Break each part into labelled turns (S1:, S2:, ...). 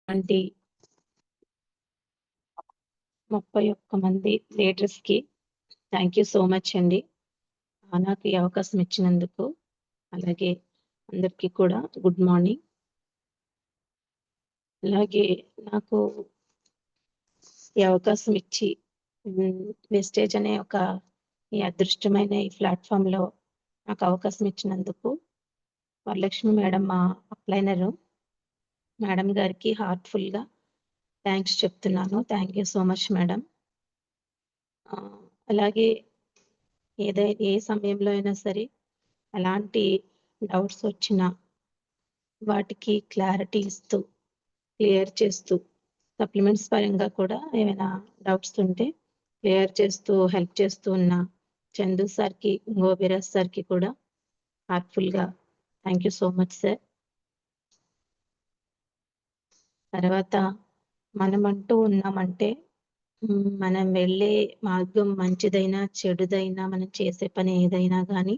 S1: వంటి 31 మంది లీడర్స్‌కి thank you so much అండి. నాకు ఈ అవకాశం ఇచ్చినందుకు. అలాగే అందరికీ కూడా గుడ్ మార్నింగ్. అలాగే నాకు ఈ అవకాశం ఇచ్చి వెస్టేజ్ అనే ఈ అదృష్టమైన ఈ ప్లాట్‌ఫార్మ్‌లో నాకు అవకాశం ఇచ్చినందుకు వరలక్ష్మి మేడం మా అప్లైనరు మేడం గారికి హార్ట్‌ఫుల్‌గా థాంక్స్ చెప్తున్నాను. Thank you so much madam. అలాగే ఏ సమయంలో అయినా సరే ఎలాంటి డౌట్స్ వచ్చినా వాటికి క్లారిటీ ఇస్తూ, క్లియర్ చేస్తూ, సప్లిమెంట్స్ పరంగా కూడా ఏమైనా డౌట్స్ ఉంటే క్లియర్ చేస్తూ, హెల్ప్ చేస్తూ ఉన్న చందు సార్‌కి, గోపిరాజ్ సార్‌కి కూడా హార్ట్‌ఫుల్‌గా thank you so much sir. తర్వాత మనమంటూ ఉన్నామంటే మనం వెళ్ళే మార్గం మంచిదైనా, చెడుదైనా, మనం చేసే పని ఏదైనా గానీ,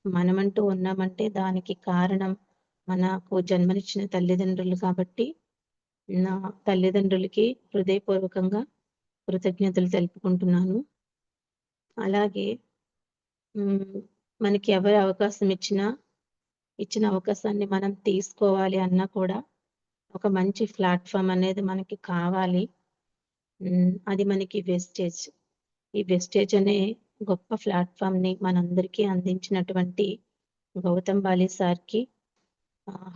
S1: మనమంటూ ఉన్నామంటే దానికి కారణం మనకు జన్మనిచ్చిన తల్లిదండ్రులు కాబట్టి, నా తల్లిదండ్రులకి హృదయపూర్వకంగా కృతజ్ఞతలు తెలుపుకుంటున్నాను. అలాగే మనకి ఎవరు అవకాశం ఇచ్చిన అవకాశాన్ని మనం తీసుకోవాలి అన్నా కూడా ఒక మంచి ప్లాట్‌ఫార్మ్ అనేది మనకి కావాలి. అది మనకి వెస్టేజ్. ఈ వెస్టేజ్ అనే గొప్ప ప్లాట్‌ఫార్మ్‌ని మనందరికీ అందించినటువంటి గౌతమ్ బాలి సార్‌కి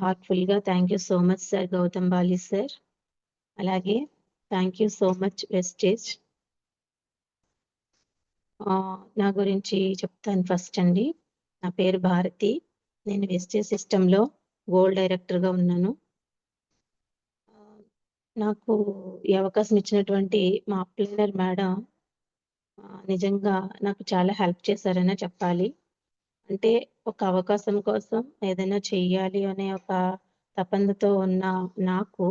S1: హార్ట్‌ఫుల్‌గా thank you so much sir Gautam Bali sir. అలాగే thank you so much Vestige. నా గురించి చెప్తాను ఫస్ట్ అండి. నా పేరు భారతి. నేను వెస్టేజ్ సిస్టమ్‌లో గోల్డ్ డైరెక్టర్‌గా ఉన్నాను. నాకు ఈ అవకాశం ఇచ్చినటువంటి మా అప్లైనర్ మేడం నిజంగా నాకు చాలా హెల్ప్ చేశారనే చెప్పాలి. అంటే ఒక అవకాశం కోసం ఏదైనా చెయ్యాలి అనే ఒక తపనతో ఉన్న నాకు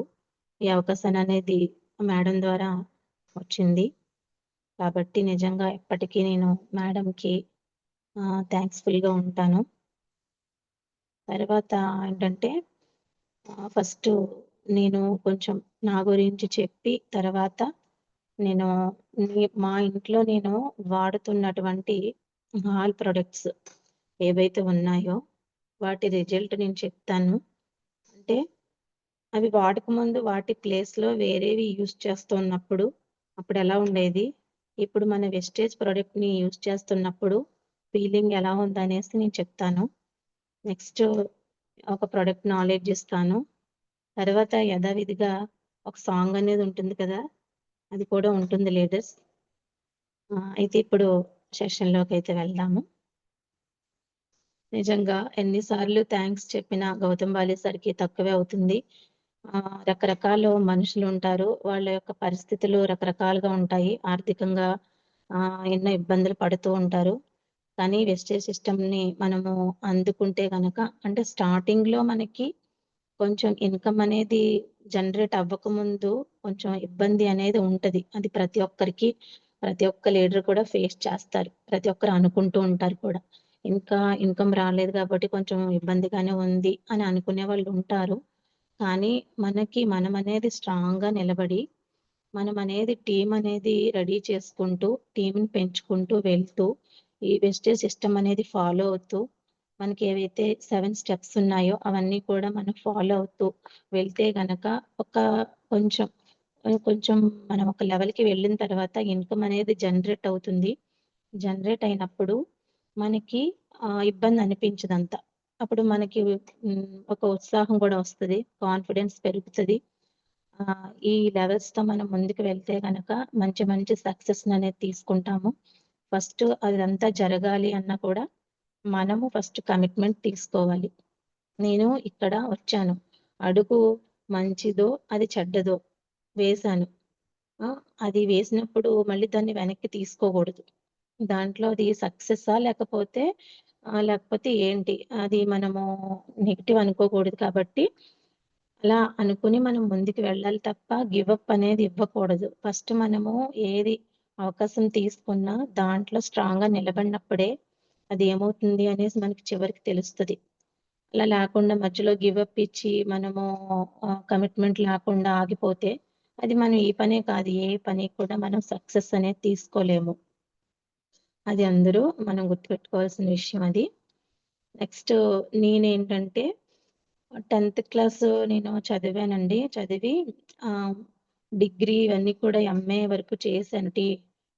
S1: ఈ అవకాశాన్ననేది మేడం ద్వారా వచ్చింది. కాబట్టి నిజంగా ఎప్పటికీ నేను మేడంకి థాంక్స్‌ఫుల్‌గా ఉంటాను. తర్వాత ఏంటంటే ఫస్టు నేను కొంచెం నా గురించి చెప్పి తర్వాత నేను మా ఇంట్లో నేను వాడుతున్నటువంటి ఆల్ ప్రొడక్ట్స్ ఏవైతే ఉన్నాయో వాటి రిజల్ట్ నేను చెప్తాను. అంటే అవి వాడకముందు వాటి ప్లేస్‌లో వేరేవి యూజ్ చేస్తున్నప్పుడు అప్పుడెలా ఉండేది? ఇప్పుడు మన వెస్టేజ్ ప్రొడక్ట్‌ని యూజ్ చేస్తున్నప్పుడు ఫీలింగ్ ఎలా ఉందనేసి నేను చెప్తాను. నెక్స్ట్ ఒక ప్రొడక్ట్ నాలెడ్జ్ ఇస్తాను. తర్వాత యథావిధిగా ఒక సాంగ్ అనేది ఉంటుంది కదా! అది కూడా ఉంటుంది లీడర్స్. అయితే ఇప్పుడు సెషన్‌లోకైతే వెళ్దాము. నిజంగా ఎన్ని సార్లు థాంక్స్ చెప్పినా గౌతమ్ బాలి సార్‌కి తక్కువే అవుతుంది. రకరకాల మనుషులుంటారు. వాళ్ళ యొక్క పరిస్థితులు రకరకాలుగా ఉంటాయి. ఆర్థికంగా ఎన్నో ఇబ్బందులు పడుతూ ఉంటారు. కానీ వెస్టేజ్ సిస్టమ్‌ని మనము అందుకుంటే గనక అంటే స్టార్టింగ్‌లో మనకి కొంచెం ఇన్‌కమ్ అనేది జనరేట్ అవ్వకముందు కొంచెం ఇబ్బంది అనేది ఉంటది. అది ప్రతి ఒక్కరికి, ప్రతి ఒక్క లీడర్ కూడా ఫేస్ చేస్తారు. ప్రతి ఒక్కరు అనుకుంటూ ఉంటారు కూడా. ఇంకా ఇన్‌కమ్ రాలేదు కాబట్టి కొంచెం ఇబ్బందిగానే ఉంది అని అనుకునే వాళ్ళుంటారు. కానీ మనమనేది స్ట్రాంగ్‌గా నిలబడి, మనమనేది టీమ్ అనేది రెడీ చేసుకుంటూ, టీమ్‌ని పెంచుకుంటూ వెళ్తూ, ఈ వెస్టేజ్ సిస్టమ్ అనేది ఫాలో అవుతూ, మనకి ఏవైతే 7 స్టెప్స్ ఉన్నాయో అవన్నీ కూడా మనం ఫాలో అవుతూ వెళ్తే గనక ఒక కొంచెం కొంచెం మనం ఒక లెవెల్‌కి వెళ్ళిన తర్వాత ఇన్‌కమ్ అనేది జనరేట్ అవుతుంది. జనరేట్ అయినప్పుడు మనకి ఇబ్బంది అనిపించదంత. అప్పుడు మనకి ఒక ఉత్సాహం కూడా వస్తది. కాన్ఫిడెన్స్ పెరుగుతది. ఈ లెవెల్స్‌తో మనం ముందుకు వెళ్తే గనక మంచి మంచి సక్సెస్‌ననేది తీసుకుంటాము. ఫస్ట్ అదంతా జరగాలి అన్నా కూడా మనము ఫస్ట్ కమిట్మెంట్ తీసుకోవాలి. నేను ఇక్కడ వచ్చాను. అడుగు మంచిదో, అది చెడ్డదో వేశాను. ఆ! అది వేసినప్పుడు మళ్ళీ దాన్ని వెనక్కి తీసుకోకూడదు. దాంట్లో అది సక్సెస్సా లేకపోతే ఏంటి? అది మనము నెగెటివ్ అనుకోకూడదు కాబట్టి, అలా అనుకుని మనం ముందుకు వెళ్ళాలి తప్ప గివ్ అప్ అనేది ఇవ్వకూడదు. ఫస్ట్ మనము ఏది అవకాశం తీసుకున్నా దాంట్లో స్ట్రాంగ్‌గా నిలబడినప్పుడే అది ఏమవుతుంది అనేసి మనకి చివరికి తెలుస్తది. అలా లేకుండా మధ్యలో గివ్ అప్ ఇచ్చి మనము కమిట్మెంట్ లేకుండా ఆగిపోతే అది మనం ఈ పనే కాదు, ఏ పని కూడా మనం సక్సెస్ అనేది తీసుకోలేము. అది అందరూ మనం గుర్తుపెట్టుకోవాల్సిన విషయం అది. నెక్స్ట్ నేనేంటంటే 10థ్ క్లాస్ నేను చదివానండి. చదివి ఆహ్, డిగ్రీ ఇవన్నీ కూడా ఎంఏ వరకు చేశాను.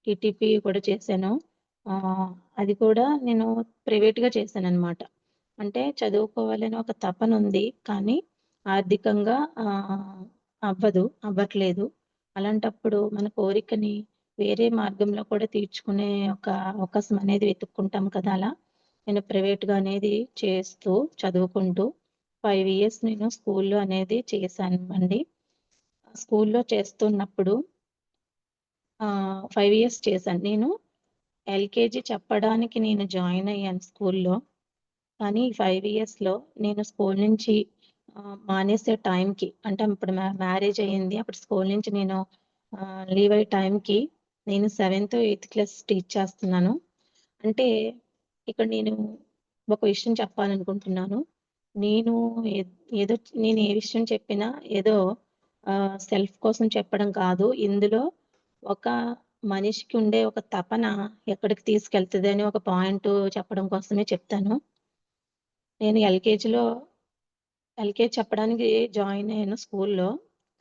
S1: టీటీపీ కూడా చేశాను. ఆహ్, అది కూడా నేను ప్రైవేట్‌గా చేశాననమాట. అంటే చదువుకోవాలని ఒక తపనుంది. కానీ ఆర్థికంగా అవ్వట్లేదు. అలాంటప్పుడు మన కోరికని వేరే మార్గంలో కూడా తీర్చుకునే ఒక అవకాశం అనేది వెతుక్కుంటాం కదా! అలా నేను ప్రైవేట్‌గా అనేది చేస్తూ, చదువుకుంటూ 5 ఇయర్స్ నేను స్కూల్‌లో అనేది చేశానండి. స్కూల్‌లో చేస్తున్నప్పుడు 5 ఇయర్స్ చేశాను. నేను ఎల్‌కేజీ చెప్పడానికి నేను జాయిన్ అయ్యాను స్కూల్‌లో. కానీ ఈ 5 ఇయర్స్‌లో నేను స్కూల్ నుంచి మానేసే టైంకి అంటే ఇప్పుడు మ్యారేజ్ అయింది. అప్పుడు స్కూల్ నుంచి నేను లీవ్ అయ్యే టైంకి నేను 7థ్, 8థ్ క్లాస్ టీచ్ చేస్తున్నాను. అంటే ఇక్కడ నేను ఒక విషయం చెప్పాలనుకుంటున్నాను. నేను ఏ ఏదో నేను ఏ విషయం చెప్పినా ఏదో సెల్ఫ్ కోసం చెప్పడం కాదు. ఇందులో ఒక మనిషికి ఉండే ఒక తపన ఎక్కడికి తీసుకెళ్తదని ఒక పాయింట్ చెప్పడం కోసమే చెప్తాను. నేను ఎల్‌కేజీ చెప్పడానికి జాయిన్ అయ్యాను స్కూల్‌లో.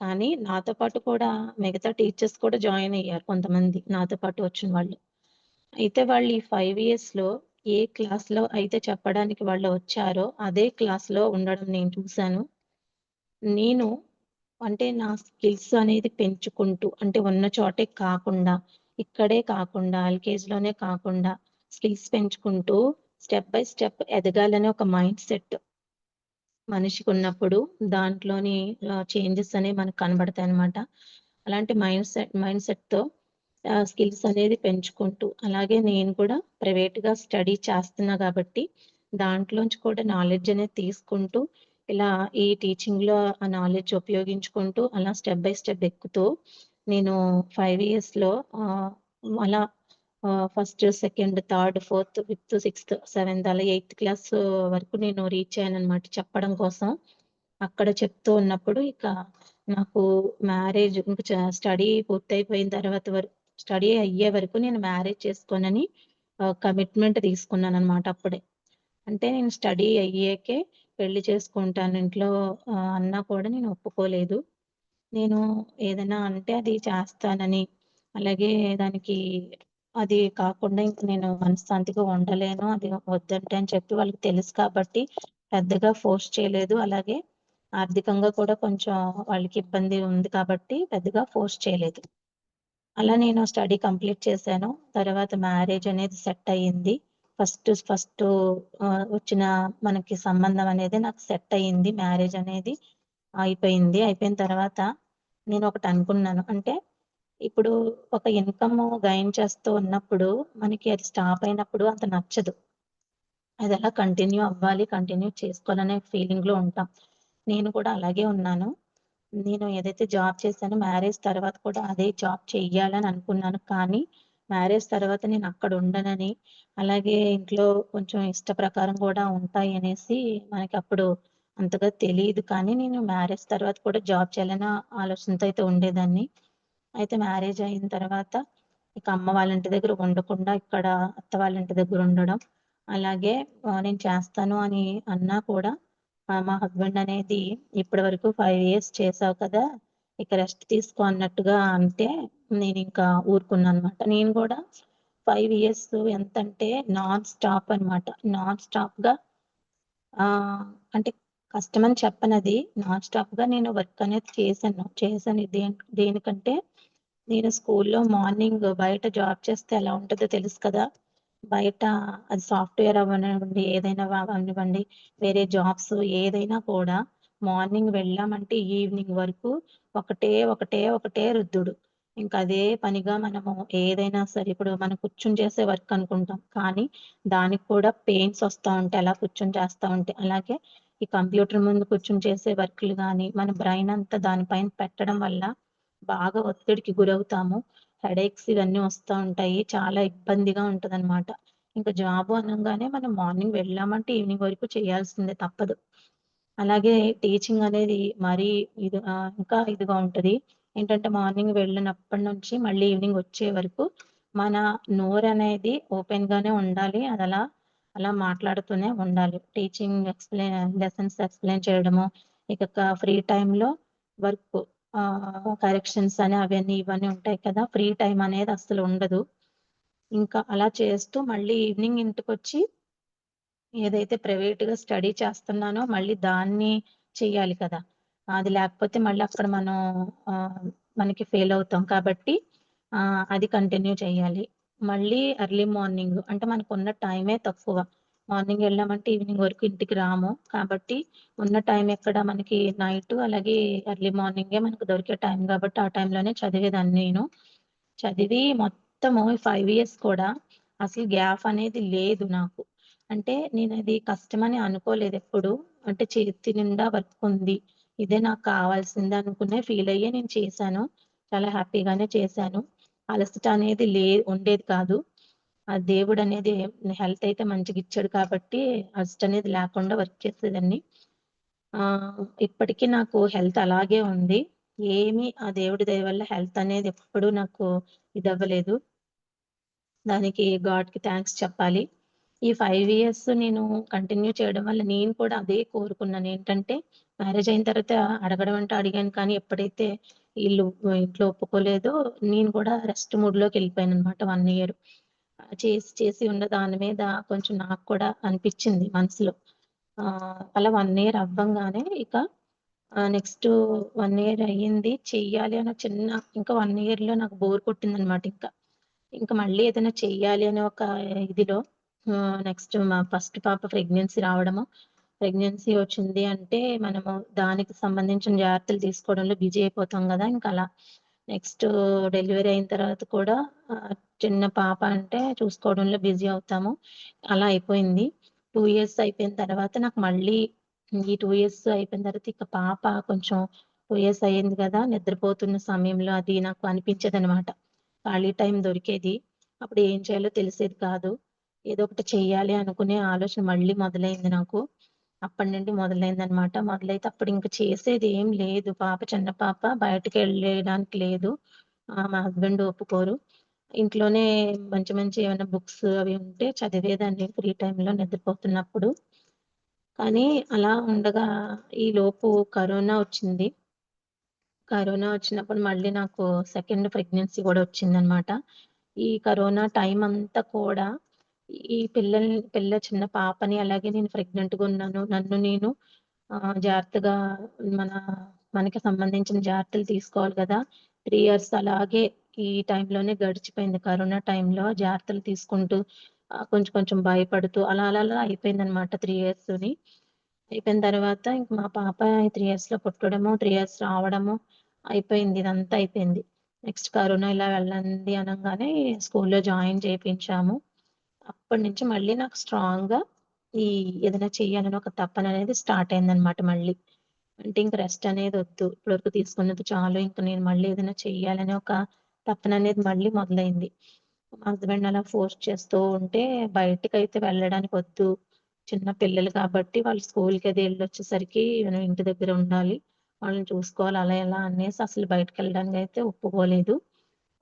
S1: కానీ నాతో పాటు కూడా మిగతా టీచర్స్ కూడా జాయిన్ అయ్యారు కొంతమంది నాతో పాటు వచ్చిన వాళ్ళు. అయితే వాళ్ళు ఈ 5 ఇయర్స్‌లో ఏ క్లాస్‌లో అయితే చెప్పడానికి వాళ్ళు వచ్చారో అదే క్లాస్‌లో ఉండడం నేను చూసాను. నేను అంటే నా స్కిల్స్ అనేది పెంచుకుంటూ అంటే ఉన్న చోటే కాకుండా, ఇక్కడే కాకుండా ఎల్‌కేజీలోనే కాకుండా స్కిల్స్ పెంచుకుంటూ స్టెప్ బై స్టెప్ ఎదగాలనే ఒక మైండ్ సెట్ మనిషికున్నప్పుడు దాంట్లోని చేంజెస్ అనేవి మనకు కనబడతాయన్నమాట. అలాంటి మైండ్ సెట్‌తో స్కిల్స్ అనేది పెంచుకుంటూ, అలాగే నేను కూడా ప్రైవేట్‌గా స్టడీ చేస్తున్నా కాబట్టి, దాంట్లోంచి కూడా నాలెడ్జ్ అనేది తీసుకుంటూ, ఇలా ఈ టీచింగ్‌లో ఆ నాలెడ్జ్ ఉపయోగించుకుంటూ, అలా స్టెప్ బై స్టెప్ ఎక్కుతూ, నేను 5 ఇయర్స్‌లో అలా first, second, third, fourth, fifth, sixth, seventh అలా ఎయిత్ క్లాస్ వరకు నేను రీచ్ అయ్యాననమాట చెప్పడం కోసం. అక్కడ చెప్తూ ఉన్నప్పుడు ఇక నాకు మ్యారేజ్ ఇంక స్టడీ పూర్తయిపోయిన తర్వాత స్టడీ అయ్యే వరకు నేను మ్యారేజ్ చేసుకోనని కమిట్మెంట్ తీసుకున్నాననమాట అప్పుడే. అంటే నేను స్టడీ అయ్యాకే పెళ్లి చేసుకుంటాను ఇంట్లో అన్నా కూడా నేను ఒప్పుకోలేదు. నేను ఏదైనా అంటే అది చేస్తానని, అలాగే దానికి అది కాకుండా ఇంక నేను మనశ్శాంతిగా ఉండలేను. అది వద్దంటే అని చెప్పి వాళ్ళకి తెలుసు కాబట్టి పెద్దగా ఫోర్స్ చేయలేదు. అలాగే ఆర్థికంగా కూడా కొంచెం వాళ్ళకి ఇబ్బంది ఉంది కాబట్టి పెద్దగా ఫోర్స్ చేయలేదు. అలా నేను స్టడీ కంప్లీట్ చేశాను. తర్వాత మ్యారేజ్ అనేది సెట్ అయ్యింది. ఫస్ట్ వచ్చిన మనకి సంబంధం అనేది నాకు సెట్ అయ్యింది. మ్యారేజ్ అనేది అయిపోయింది. అయిపోయిన తర్వాత నేనొకటి అనుకున్నాను. అంటే ఇప్పుడు ఒక ఇన్‌కమ్ గెయిన్ చేస్తూ ఉన్నప్పుడు మనకి అది స్టాప్ అయినప్పుడు అంత నచ్చదు. అది అలా కంటిన్యూ అవ్వాలి, కంటిన్యూ చేసుకోవాలనే ఫీలింగ్‌లో ఉంటాం. నేను కూడా అలాగే ఉన్నాను. నేను ఏదైతే జాబ్ చేశానో మ్యారేజ్ తర్వాత కూడా అదే జాబ్ చెయ్యాలని అనుకున్నాను. కానీ మ్యారేజ్ తర్వాత నేను అక్కడ ఉండనని, అలాగే ఇంట్లో కొంచెం ఇష్ట ప్రకారం కూడా ఉంటాయి అనేసి మనకప్పుడు అంతగా తెలీదు. కానీ నేను మ్యారేజ్ తర్వాత కూడా జాబ్ చేయాలన్న ఆలోచనతో అయితే ఉండేదాన్ని. అయితే మ్యారేజ్ అయిన తర్వాత ఇక అమ్మ వాళ్ళ ఇంటి దగ్గర ఉండకుండా ఇక్కడ అత్త వాళ్ళ ఇంటి దగ్గర ఉండడం. అలాగే నేను చేస్తాను అని అన్నా కూడా మా హస్బెండ్ అనేది ఇప్పటి వరకు 5 ఇయర్స్ చేశావు కదా! ఇక రెస్ట్ తీసుకో అన్నట్టుగా అంటే నేనింకా ఊరుకున్నానన్నమాట. నేను కూడా 5 ఇయర్స్ ఎంతంటే నాన్ స్టాప్ అన్నమాట. నాన్ స్టాప్‌గా ఆహ్, అంటే కష్టమని చెప్పనది. నాన్ స్టాప్‌గా నేను వర్క్ అనేది చేశాను. చేశాను దేనికంటే నేను స్కూల్‌లో మార్నింగ్ బయట జాబ్ చేస్తే ఎలా ఉంటదో తెలుసు కదా! బయట అది సాఫ్ట్‌వేర్ అవ్వనివ్వండి, ఏదైనా అవ్వనివ్వండి, వేరే జాబ్స్ ఏదైనా కూడా మార్నింగ్ వెళ్ళామంటే ఈవినింగ్ వరకు ఒకటే రుద్దుడు. ఇంక అదే పనిగా మనము ఏదైనా సరే ఇప్పుడు మనం కూర్చొని చేసే వర్క్ అనుకుంటాం. కానీ దానికి కూడా పెయిన్స్ వస్తా ఉంటాయి అలా కూర్చొని చేస్తా ఉంటే. అలాగే ఈ కంప్యూటర్ ముందు కూర్చొని చేసే వర్కులు గాని, మన బ్రైన్ అంతా దాని పైన పెట్టడం వల్ల బాగా ఒత్తిడికి గురవుతాము. హెడేక్స్ ఇవన్నీ వస్తా ఉంటాయి. చాలా ఇబ్బందిగా ఉంటదనమాట. ఇంక జాబు అనంగానే మనం మార్నింగ్ వెళ్ళామంటే ఈవినింగ్ వరకు చేయాల్సిందే తప్పదు. అలాగే టీచింగ్ అనేది మరీ ఇంకా ఇదిగా ఉంటది. ఏంటంటే మార్నింగ్ వెళ్ళినప్పటి నుంచి మళ్ళీ ఈవినింగ్ వచ్చే వరకు మన నోరనేది ఓపెన్‌గానే ఉండాలి. అలా మాట్లాడుతూనే ఉండాలి. టీచింగ్ లెసన్స్ ఎక్స్‌ప్లెయిన్ చేయడము, ఇక ఫ్రీ టైమ్‌లో వర్క్ కరెక్షన్స్ అని అవన్నీ ఇవన్నీ ఉంటాయి కదా! ఫ్రీ టైమ్ అనేది అస్సలు ఉండదు. ఇంకా అలా చేస్తూ మళ్ళీ ఈవినింగ్ ఇంటికొచ్చి ఏదైతే ప్రైవేట్‌గా స్టడీ చేస్తున్నానో మళ్ళీ దాన్ని చెయ్యాలి కదా! అది లేకపోతే మళ్ళీ అక్కడ మనం మనకి ఫెయిల్ అవుతాం కాబట్టి అది కంటిన్యూ చేయాలి. మళ్ళీ ఎర్లీ మార్నింగ్ అంటే మనకున్న టైమే తక్కువ. మార్నింగ్ ఎళ్ళామంటే ఈవినింగ్ వరకు ఇంటికి రాము. కాబట్టి ఉన్న టైం ఎక్కడ మనకి నైటు అలాగే ఎర్లీ మార్నింగే మనకు దొరికే టైం కాబట్టి ఆ టైంలోనే చదివేదాన్ని నేను. చదివి మొత్తము 5 ఇయర్స్ కూడా అసలు గ్యాప్ అనేది లేదు నాకు. అంటే నేనది కష్టమని అనుకోలేదెప్పుడు. అంటే చేతి నిండా వర్క్ ఉంది. ఇదే నాకు కావాల్సింది అనుకునే ఫీల్ అయ్యే నేను చేశాను. చాలా హ్యాపీగానే చేశాను. అలసట అనేది ఉండేది కాదు. ఆ దేవుడనేది హెల్త్ అయితే మంచిగిచ్చాడు కాబట్టి అలసట అనేది లేకుండా వర్క్ చేసేదాన్ని. ఇప్పటికి నాకు హెల్త్ అలాగే ఉంది. ఆ దేవుడి దయ వల్ల హెల్త్ అనేది ఎప్పుడూ నాకు ఇదవ్వలేదు. దానికి గాడ్‌కి థాంక్స్ చెప్పాలి. ఈ 5 ఇయర్స్ నేను కంటిన్యూ చేయడం వల్ల నేను కూడా అదే కోరుకున్నాను. ఏంటంటే మ్యారేజ్ అయిన తర్వాత అడగడం అంటే అడిగాను కానీ ఎప్పుడైతే ఇంట్లో ఒప్పుకోలేదో నేను కూడా రెస్ట్ మూడ్‌లోకెళ్ళిపోయాననమాట 1 ఇయర్. చేసి చేసి ఉన్న దాని మీద కొంచెం నాకు కూడా అనిపిచ్చింది మనసులో. అలా 1 ఇయర్ అవ్వంగానే ఇక నెక్స్ట్ 1 ఇయర్ అయ్యింది. చెయ్యాలి అన్న ఇంకా 1 ఇయర్‌లో నాకు బోర్ కొట్టిందనమాట ఇంక. ఇంక మళ్ళీ ఏదైనా చెయ్యాలి అనే ఒక ఇదిలో నెక్స్ట్ మా ఫస్ట్ పాప ప్రెగ్నెన్సీ రావడము. ప్రెగ్నెన్సీ వచ్చింది అంటే మనము దానికి సంబంధించిన జాగ్రత్తలు తీసుకోవడంలో బిజీ అయిపోతాం గదా! ఇంకలా. నెక్స్ట్ డెలివరీ అయిన తర్వాత కూడా చిన్న పాప అంటే చూసుకోవడంలో బిజీ అవుతాము. అలా అయిపోయింది. 2 ఇయర్స్ అయిపోయిన తర్వాత నాకు మళ్ళీ ఈ 2 ఇయర్స్ అయిపోయిన తర్వాత ఇక పాప కొంచెం 2 ఇయర్స్ అయింది గదా! నిద్రపోతున్న సమయంలో అది నాకు అనిపించేదనమాట. ఖాళీ టైం దొరికేది. అప్పుడు ఏం చేయాలో తెలిసేది కాదు. ఏదో ఒకటి చెయ్యాలి అనుకునే ఆలోచన మళ్ళీ మొదలైంది నాకు. అప్పటి నుండి మొదలైందనమాట. మొదలైతే అప్పుడింక చేసేదేం లేదు. చిన్న పాప బయటికెళ్ళడానికి లేదు. మా హస్బెండ్ ఒప్పుకోరు. ఇంట్లోనే మంచి మంచి ఏమైనా బుక్స్ అవి ఉంటే చదివేదాన్ని ఫ్రీ టైమ్‌లో నిద్రపోతున్నప్పుడు. కానీ అలా ఉండగా ఈలోపు కరోనా వచ్చింది. కరోనా వచ్చినప్పుడు మళ్ళీ నాకు సెకండ్ ప్రెగ్నెన్సీ గూడా వచ్చిందనమాట. ఈ కరోనా టైమంతా కూడా చిన్న పాపని అలాగే నేను ప్రెగ్నెంట్‌గా ఉన్నాను. నన్ను నేను జాగ్రత్తగా మన మనకి సంబంధించిన జాగ్రత్తలు తీసుకోవాలి గదా! 3 ఇయర్స్ అలాగే ఈ టైంలోనే గడిచిపోయింది. కరోనా టైంలో జాగ్రత్తలు తీసుకుంటూ కొంచెం కొంచెం భయపడుతూ అలా అయిపోయిందనమాట 3 ఇయర్స్‌ని. అయిపోయిన తర్వాత ఇంక మా పాప 3 ఇయర్స్‌లో పుట్టడము, 3 ఇయర్స్ రావడము అయిపోయింది. ఇదంతా అయిపోయింది. నెక్స్ట్ కరోనా ఇలా వెళ్ళండి అనంగానే స్కూల్‌లో జాయిన్ చేపించాము. అప్పటినుంచి మళ్ళీ నాకు స్ట్రాంగ్‌గా ఈ ఏదైనా చెయ్యాలని ఒక తపననేది స్టార్ట్ అయిందనమాట మళ్ళీ. అంటే ఇంక రెస్ట్ అనేదొద్దు. ఇప్పటివరకు తీసుకున్నది చాలు. ఇంక నేను మళ్ళీ ఏదైనా చెయ్యాలనే ఒక తపననేది మళ్ళీ మొదలైంది. మా హస్బెండ్ అలా ఫోర్స్ చేస్తూ ఉంటే బయటికైతే వెళ్ళడానికొద్దు. చిన్న పిల్లలు కాబట్టి వాళ్ళు స్కూల్‌కది ఎళ్ళొచ్చేసరికి మనం ఇంటి దగ్గర ఉండాలి. వాళ్ళని చూసుకోవాలి అలా ఇలా అనేసి అసలు బయటికెళ్ళడానికైతే ఒప్పుకోలేదు.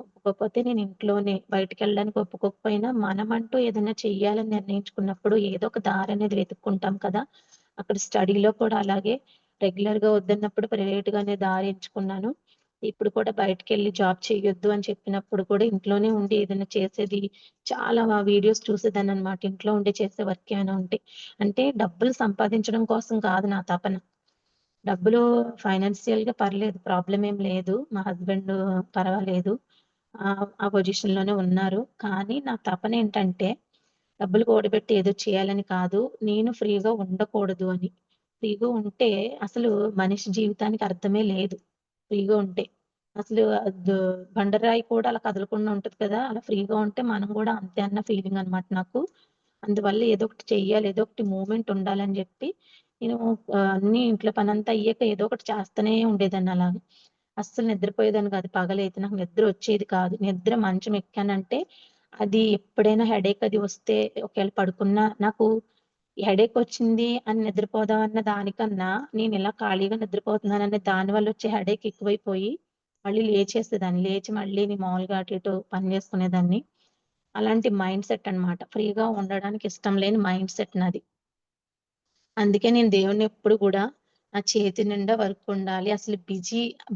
S1: ఒప్పుకోకపోతే నేను ఇంట్లోనే బయటికెళ్ళడానికి ఒప్పుకోకపోయినా మనమంటూ ఏదైనా చెయ్యాలని నిర్ణయించుకున్నప్పుడు ఏదో ఒక దారనేది వెతుక్కుంటాం కదా! అక్కడ స్టడీలో కూడా అలాగే రెగ్యులర్‌గా వద్దన్నప్పుడు ప్రైవేట్‌గానే దారి ఎంచుకున్నాను. ఇప్పుడు కూడా బయటికెళ్ళి జాబ్ చేయొద్దు అని చెప్పినప్పుడు కూడా ఇంట్లోనే ఉండి ఏదైనా చేసేది చాలా వీడియోస్ చూసేదాన్ననమాట. ఇంట్లో ఉండి చేసే వర్క్ ఏమైనా ఉంటే. అంటే డబ్బులు సంపాదించడం కోసం కాదు నా తపన. డబ్బులు ఫైనాన్షియల్‌గా పర్లేదు. ప్రాబ్లమ్ ఏం లేదు. మా హస్బెండ్ పర్వాలేదు. ఆ పొజిషన్‌లోనే ఉన్నారు. కానీ నా తపనేంటంటే డబ్బులు కూడబెట్టి ఏదో చేయాలని కాదు. నేను ఫ్రీగా ఉండకూడదు అని. ఫ్రీగా ఉంటే అసలు మనిషి జీవితానికి అర్థమే లేదు. ఫ్రీగా ఉంటే. అసలు బండరాయి కూడా అలా కదలకుండా ఉంటది కదా! అలా ఫ్రీగా ఉంటే మనం గూడా అంతే అన్న ఫీలింగ్ అనమాట నాకు. అందువల్ల ఏదో ఒకటి చెయ్యాలి. ఏదో ఒకటి మూవ్‌మెంట్ ఉండాలని జెప్పి నేను అన్నీ ఇంట్లో పనంతా అయ్యాక ఏదో ఒకటి చేస్తూనే ఉండేదాన్ని అలాగా. అస్సలు నిద్రపోయేదాన్ని కాదు. పగలైతే నాకు నిద్ర వచ్చేది కాదు. నిద్ర మంచం ఎక్కానంటే అది ఎప్పుడైనా హెడేక్ అది వస్తే ఒకవేళ పడుకున్నా నాకు హెడేక్ వచ్చింది అని నిద్రపోదాం అన్న దానికన్నా, నేనిలా ఖాళీగా నిద్రపోతున్నాననే దాని వల్లొచ్చే హెడేక్ ఎక్కువైపోయి, మళ్ళీ లేచేసేదాన్ని. లేచి మళ్ళీ నేను మామూలుగా అటు ఇటు పని చేసుకునేదాన్ని. అలాంటి మైండ్ సెట్ అన్నమాట. ఫ్రీగా ఉండడానికి ఇష్టం లేని మైండ్ సెట్ నాది. అందుకే నేను దేవుడిని ఎప్పుడు గూడా నా చేతి నిండా వర్క్ ఉండాలి. అసలు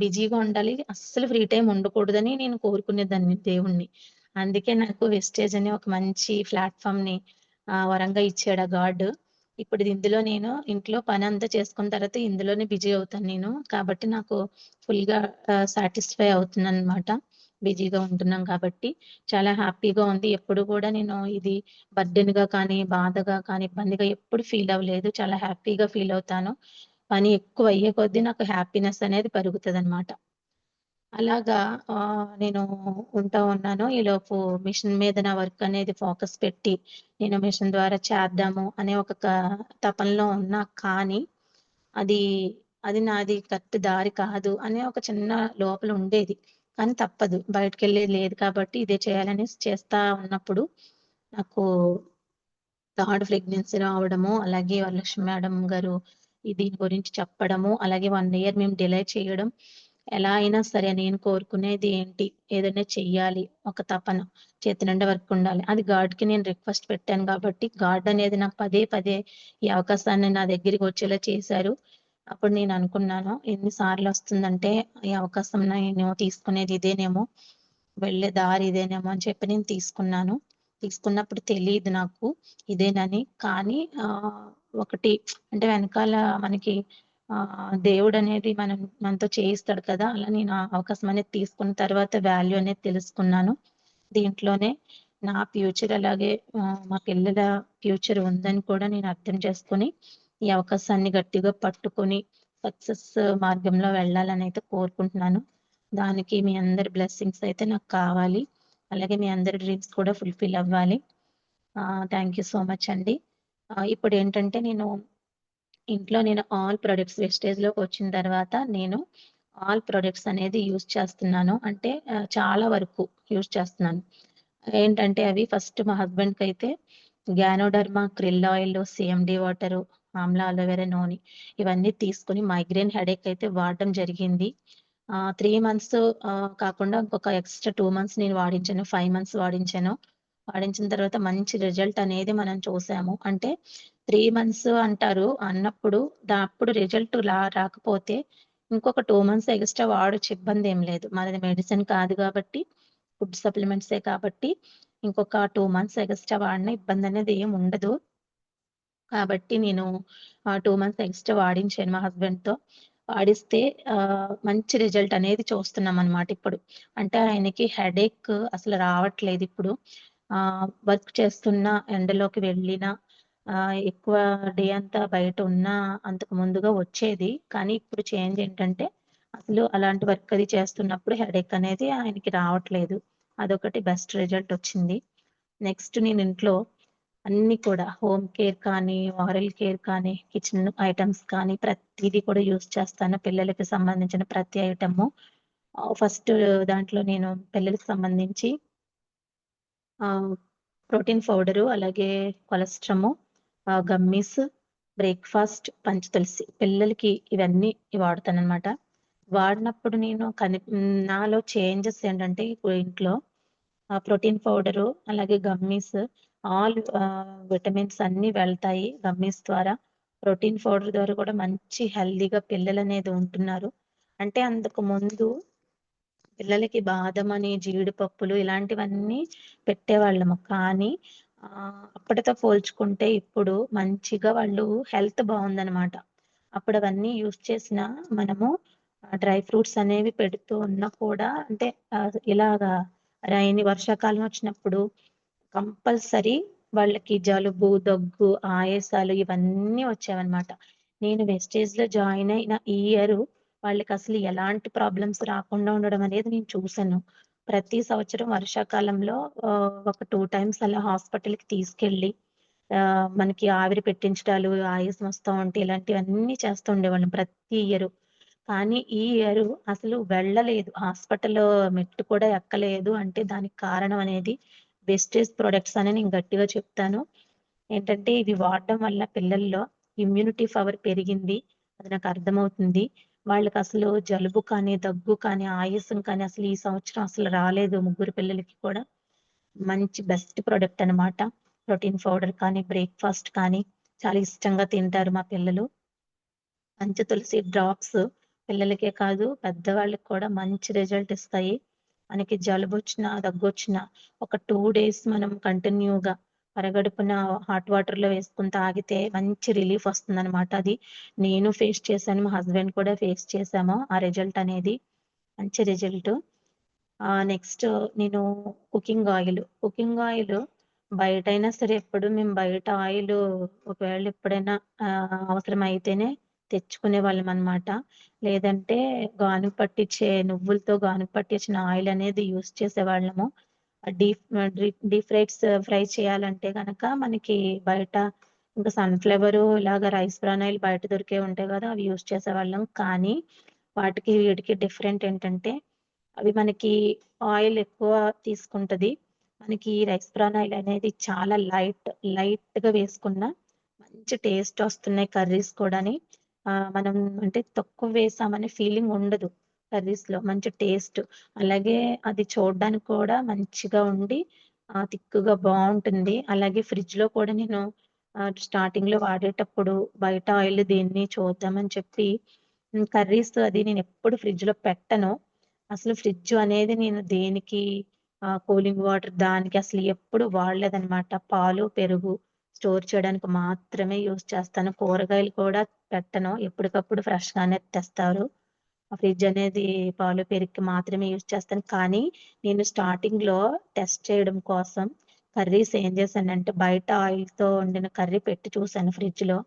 S1: బిజీగా ఉండాలి. అస్సలు ఫ్రీ టైమ్ ఉండకూడదని నేను కోరుకునేదాన్ని దేవుడిని. అందుకే నాకు వెస్టేజ్ అనే ఒక మంచి ప్లాట్‌ఫార్మ్‌ని వరంగా ఇచ్చాడు ఆ గాడ్. ఇప్పుడు ఇందులో నేను ఇంట్లో పనంతా చేసుకున్న తర్వాత ఇందులోనే బిజీ అవుతాను నేను. కాబట్టి నాకు ఫుల్‌గా సాటిస్ఫై అవుతున్నాననమాట. బిజీగా ఉంటున్నాం కాబట్టి. చాలా హ్యాపీగా ఉంది. ఎప్పుడు గూడా నేను ఇది బర్డెన్‌గా కానీ, బాధగా కానీ, ఇబ్బందిగా ఎప్పుడు ఫీల్ అవ్వలేదు. చాలా హ్యాపీగా ఫీల్ అవుతాను. పని ఎక్కువ అయ్యే కొద్దీ నాకు హ్యాపీనెస్ అనేది పెరుగుతదనమాట. అలాగా నేను ఉంటా ఉన్నాను. ఈలోపు మిషన్ మీద నా వర్క్ అనేది ఫోకస్ పెట్టి, నేను మిషన్ ద్వారా చేద్దాము అనే ఒక తపనలో ఉన్నా కానీ, అది అది నాది కరెక్ట్ దారి కాదు అనే ఒక చిన్న లోపల ఉండేది. కానీ తప్పదు. బయటికెళ్ళేది లేదు కాబట్టి ఇదే చేయాలనేసి చేస్తా ఉన్నప్పుడు నాకు థర్డ్ ప్రెగ్నెన్సీ రావడము, అలాగే వరలక్ష్మి మేడం గారు దీని గురించి చెప్పడము, అలాగే 1 ఇయర్ మేము డిలే చేయడం. ఎలా అయినా సరే నేను కోరుకునేది ఏంటి? ఏదైనా చెయ్యాలి. ఒక తపన. చేతి నిండా వర్క్ ఉండాలి. అది గాడ్‌కి నేను రిక్వెస్ట్ పెట్టాను కాబట్టి, గాడ్ అనేది నాకు పదే పదే ఈ అవకాశాన్ని నా దగ్గరికి వచ్చేలా చేశారు. అప్పుడు నేను అనుకున్నాను, ఎన్ని సార్లొస్తుందంటే ఈ అవకాశం నేను తీసుకునేది ఇదేనేమో, వెళ్ళే దారి ఇదేనేమో అని చెప్పి నేను తీసుకున్నాను. తీసుకున్నప్పుడు తెలీదు నాకు ఇదేనని. కానీ ఒకటి అంటే వెనకాల మనకి దేవుడనేది మనతో చేయిస్తాడు కదా! అలా నేను ఆ అవకాశం అనేది తీసుకున్న తర్వాత వాల్యూ అనేది తెలుసుకున్నాను. దీంట్లోనే నా ఫ్యూచర్ అలాగే మా పిల్లల ఫ్యూచర్ ఉందని కూడా నేను అర్థం చేసుకొని, ఈ అవకాశాన్ని గట్టిగా పట్టుకొని సక్సెస్ మార్గంలో వెళ్ళాలనైతే కోరుకుంటున్నాను. దానికి మీ అందరి బ్లెస్సింగ్స్ అయితే నాకు కావాలి. అలాగే మీ అందరి డ్రీమ్స్ కూడా ఫుల్‌ఫిల్ అవ్వాలి. థాంక్ యూ సో మచ్ అండి. ఇప్పుడేంటంటే నేను ఆల్ ప్రొడక్ట్స్ వెస్టేజ్‌లోకొచ్చిన తర్వాత నేను ఆల్ ప్రొడక్ట్స్ అనేది యూజ్ చేస్తున్నాను. అంటే చాలా వరకు యూజ్ చేస్తున్నాను. ఏంటంటే అవి ఫస్ట్ మా హస్బెండ్‌కైతే ganoderma krill oil, CMD water, amla aloe vera నూనె ఇవన్నీ తీసుకొని మైగ్రేన్ హెడేక్ అయితే వాడడం జరిగింది. 3 మంత్స్ కాకుండా ఇంకొక ఎక్స్‌ట్రా 2 మంత్స్ నేను వాడించాను. 5 మంత్స్ వాడించాను. వాడించిన తర్వాత మంచి రిజల్ట్ అనేది మనం చూసాము. అంటే 3 మంత్స్ అంటారు. అన్నప్పుడు అప్పుడు రిజల్ట్ రాకపోతే ఇంకొక 2 మంత్స్ ఎక్స్‌ట్రా వాడొచ్చు ఇబ్బందేం లేదు. మనది మెడిసిన్ కాదు గాబట్టి, ఫుడ్ సప్లిమెంట్సే కాబట్టి ఇంకొక 2 మంత్స్ ఎక్స్‌ట్రా వాడినా ఇబ్బందనేది ఏం ఉండదు. కాబట్టి నేను 2 మంత్స్ ఎక్స్‌ట్రా వాడించాను మా హస్బెండ్‌తో. వాడిస్తే మంచి రిజల్ట్ అనేది చూస్తున్నామనమాట ఇప్పుడు. అంటే ఆయనకి హెడేక్ అసలు రావట్లేదిప్పుడు. వర్క్ చేస్తున్నా, ఎండలోకి వెళ్ళినా, ఎక్కువ డే అంతా బయటున్నా అంతకు ముందుగా వచ్చేది. కానీ ఇప్పుడు చేంజ్ ఏంటంటే, అసలు అలాంటి వర్క్ అది చేస్తున్నప్పుడు హెడేక్ అనేది ఆయనకి రావట్లేదు. అదొకటి బెస్ట్ రిజల్ట్ వచ్చింది. నెక్స్ట్ నేను ఇంట్లో అన్నీ కూడా హోమ్ కేర్ కానీ, ఓరల్ కేర్ కానీ, కిచెన్ ఐటెమ్స్ కానీ ప్రతీది కూడా యూజ్ చేస్తాను. పిల్లలకి సంబంధించిన ప్రతి ఐటెము. ఫస్ట్ దాంట్లో నేను పిల్లలకి సంబంధించి ఆహ్, ప్రోటీన్ పౌడరు, అలాగే కొలెస్ట్రము, గమ్మీస్, బ్రేక్‌ఫాస్ట్, పంచతులసి. పిల్లలకి ఇవన్నీ వాడతాననమాట. వాడినప్పుడు నాలో చేంజెస్ ఏంటంటే ఇప్పుడు ఇంట్లో ప్రోటీన్ పౌడరు, అలాగే గమ్మీస్ విటమిన్స్ అన్నీ వెళ్తాయి గమ్మీస్ ద్వారా. ప్రోటీన్ పౌడర్ ద్వారా కూడా మంచి హెల్తీగా పిల్లలనేది ఉంటున్నారు. అంటే అంతకు ముందు పిల్లలకి బాదమని, జీడిపప్పులు ఇలాంటివన్నీ పెట్టేవాళ్ళము. కానీ అప్పటితో పోల్చుకుంటే ఇప్పుడు మంచిగా వాళ్ళు హెల్త్ బావుందనమాట. అప్పుడవన్నీ యూజ్ చేసినా మనము డ్రై ఫ్రూట్స్ అనేవి పెడుతూ ఉన్నా కూడా అంటే ఇలాగా వర్షాకాలం వచ్చినప్పుడు కంపల్సరీ వాళ్ళకి జలుబు, దగ్గు, ఆయాసాలు ఇవన్నీ వచ్చేవన్నమాట. నేను వెస్టేజ్‌లో జాయిన్ అయిన ఈ ఇయరు వాళ్ళకసలు ఎలాంటి ప్రాబ్లమ్స్ రాకుండా ఉండడం అనేది నేను చూసాను. ప్రతి సంవత్సరం వర్షాకాలంలో ఒక 2 టైమ్స్ అలా హాస్పిటల్‌కి తీసుకెళ్ళి మనకి ఆవిరి పెట్టించడాలు, ఆయాసం వస్తా ఉంటే ఇలాంటివన్నీ చేస్తూ ఉండేవాళ్ళం ప్రతి ఇయరు. కానీ ఈ ఇయరు అసలు వెళ్ళలేదు. హాస్పిటల్ మెట్టు కూడా ఎక్కలేదు. అంటే దానికి కారణం అనేది వెస్టేజ్ ప్రొడక్ట్స్ అని నేను గట్టిగా చెప్తాను. ఏంటంటే ఇవి వాడడం వల్ల పిల్లల్లో ఇమ్యూనిటీ పవర్ పెరిగింది. అది నాకు అర్థమవుతుంది. వాళ్ళకసలు జలుబు కానీ, దగ్గు కానీ, ఆయాసం కానీ అసలు ఈ సంవత్సరం అసలు రాలేదు ముగ్గురు పిల్లలకి కూడా. మంచి బెస్ట్ ప్రొడక్ట్ అనమాట. ప్రోటీన్ పౌడర్ కానీ, బ్రేక్‌ఫాస్ట్ కానీ చాలా ఇష్టంగా తింటారు మా పిల్లలు. మంచి తులసి డ్రాప్స్ పిల్లలకే కాదు, పెద్దవాళ్ళకి కూడా మంచి రిజల్ట్ ఇస్తాయి. మనకి జలుబొచ్చినా, దగ్గొచ్చినా ఒక 2 డేస్ మనం కంటిన్యూగా పరగడుపున హాట్ వాటర్‌లో వేసుకొని తాగితే మంచి రిలీఫ్ వస్తుందనమాట. అది నేను ఫేస్ చేశాను. మా హస్బెండ్ కూడా ఫేస్ చేశాము. ఆ రిజల్ట్ అనేది. మంచి రిజల్ట్. నెక్స్ట్ నేను కుకింగ్ ఆయిలు బయటైనా సరే ఎప్పుడు మేము బయట ఆయిలు ఒకవేళ ఎప్పుడైనా అవసరమైతేనే తెచ్చుకునేవాళ్ళమనమాట. లేదంటే గానుగ పట్టించే నువ్వులతో గానుగ పట్టించిన ఆయిల్ అనేది యూజ్ చేసేవాళ్ళము. డీప్ ఫ్రై చేయాలంటే గనక మనకి బయట ఇంకా సన్‌ఫ్లవరు ఇలాగ రైస్ బ్రాన్ ఆయిల్ బయట దొరికేవి ఉంటాయి గదా! అవి యూజ్ చేసేవాళ్ళం. కానీ వాటికి వీటికి డిఫరెంట్ ఏంటంటే అవి మనకి ఆయిల్ ఎక్కువ తీసుకుంటది. మనకి రైస్ బ్రాన్ ఆయిల్ అనేది చాలా లైట్‌గా వేసుకున్న మంచి టేస్ట్ వస్తున్నాయి కర్రీస్ కూడాని. మనం అంటే తక్కువ వేసామనే ఫీలింగ్ ఉండదు కర్రీస్‌లో. మంచి టేస్ట్. అలాగే అది చూడడానికి కూడా మంచిగా ఉండి థిక్‌గా బావుంటుంది. అలాగే ఫ్రిడ్జ్‌లో కూడా నేను స్టార్టింగ్‌లో వాడేటప్పుడు బయట ఆయిల్ దీన్ని చూద్దామని చెప్పి కర్రీస్ అది నేనెప్పుడు ఫ్రిడ్జ్‌లో పెట్టను. అసలు ఫ్రిడ్జ్ అనేది నేను దేనికి కూలింగ్ వాటర్ దానికి అసలు ఎప్పుడు వాడలేదనమాట. పాలు, పెరుగు స్టోర్ చేయడానికి మాత్రమే యూజ్ చేస్తాను. కూరగాయలు కూడా పెట్టను. ఎప్పటికప్పుడు ఫ్రెష్‌గానే తెస్తారు. ఆ ఫ్రిడ్జ్ అనేది పాలు, పెరుగుకి మాత్రమే యూజ్ చేస్తాను. కానీ నేను స్టార్టింగ్‌లో టెస్ట్ చేయడం కోసం కర్రీస్ ఏం చేశానంటే బయట ఆయిల్‌తో వండిన కర్రీ పెట్టి చూసాను ఫ్రిడ్జ్‌లో.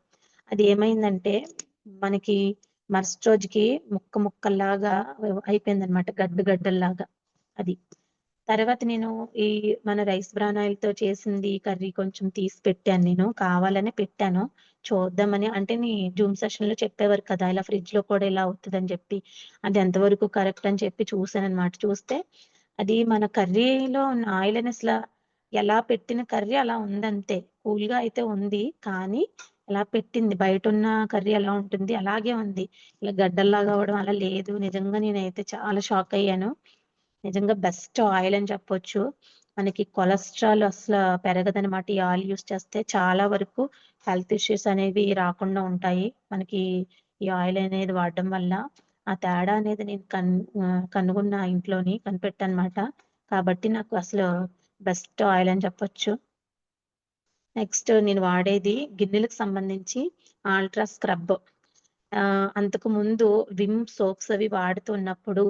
S1: అది ఏమైందంటే మనకి మరుసటి రోజుకి ముక్కల్లాగా అయిపోయిందనమాట. గడ్డల్లాగా అది. తర్వాత నేను ఈ మన రైస్ బ్రాన్ ఆయిల్‌తో చేసింది కర్రీ కొంచెం తీసి పెట్టాను నేను. కావాలనే పెట్టాను. చూద్దామని అంటే జూమ్ సెషన్‌లో చెప్పేవారు కదా! ఇలా ఫ్రిడ్జ్‌లో కూడా ఇలా అవుతదని జెప్పి. అది ఎంతవరకు కరెక్ట్ అని చెప్పి చూసాననమాట. చూస్తే అది మన కర్రీలో ఉన్న ఆయిల్ అని ఎలా పెట్టిన కర్రీ అలా ఉందంతే. కూల్‌గా అయితే ఉంది. కానీ ఎలా పెట్టింది బయటున్న కర్రీ ఎలా ఉంటుంది అలాగే ఉంది. ఇలా గడ్డల్లాగా అవ్వడం అలా లేదు. నిజంగా నేనైతే చాలా షాక్ అయ్యాను. నిజంగా బెస్ట్ ఆయిల్ అని చెప్పొచ్చు. మనకి కొలెస్ట్రాల్ పెరగదనమాట. ఈ ఆయిల్ యూజ్ చేస్తే చాలా వరకు హెల్త్ ఇష్యూస్ అనేవి రాకుండా ఉంటాయి. మనకి ఈ ఆయిల్ అనేది వాడడం వల్ల. ఆ తేడా అనేది నేను కనుగొన్న ఇంట్లోని కనిపెట్టానమాట. కాబట్టి నాకు అసలు బెస్ట్ ఆయిల్ అని చెప్పొచ్చు. నెక్స్ట్ నేను వాడేది గిన్నెలకు సంబంధించి ఆల్ట్రా స్క్రబ్. అంతకుముందు విమ్ సోప్స్ అవి వాడుతున్నప్పుడు,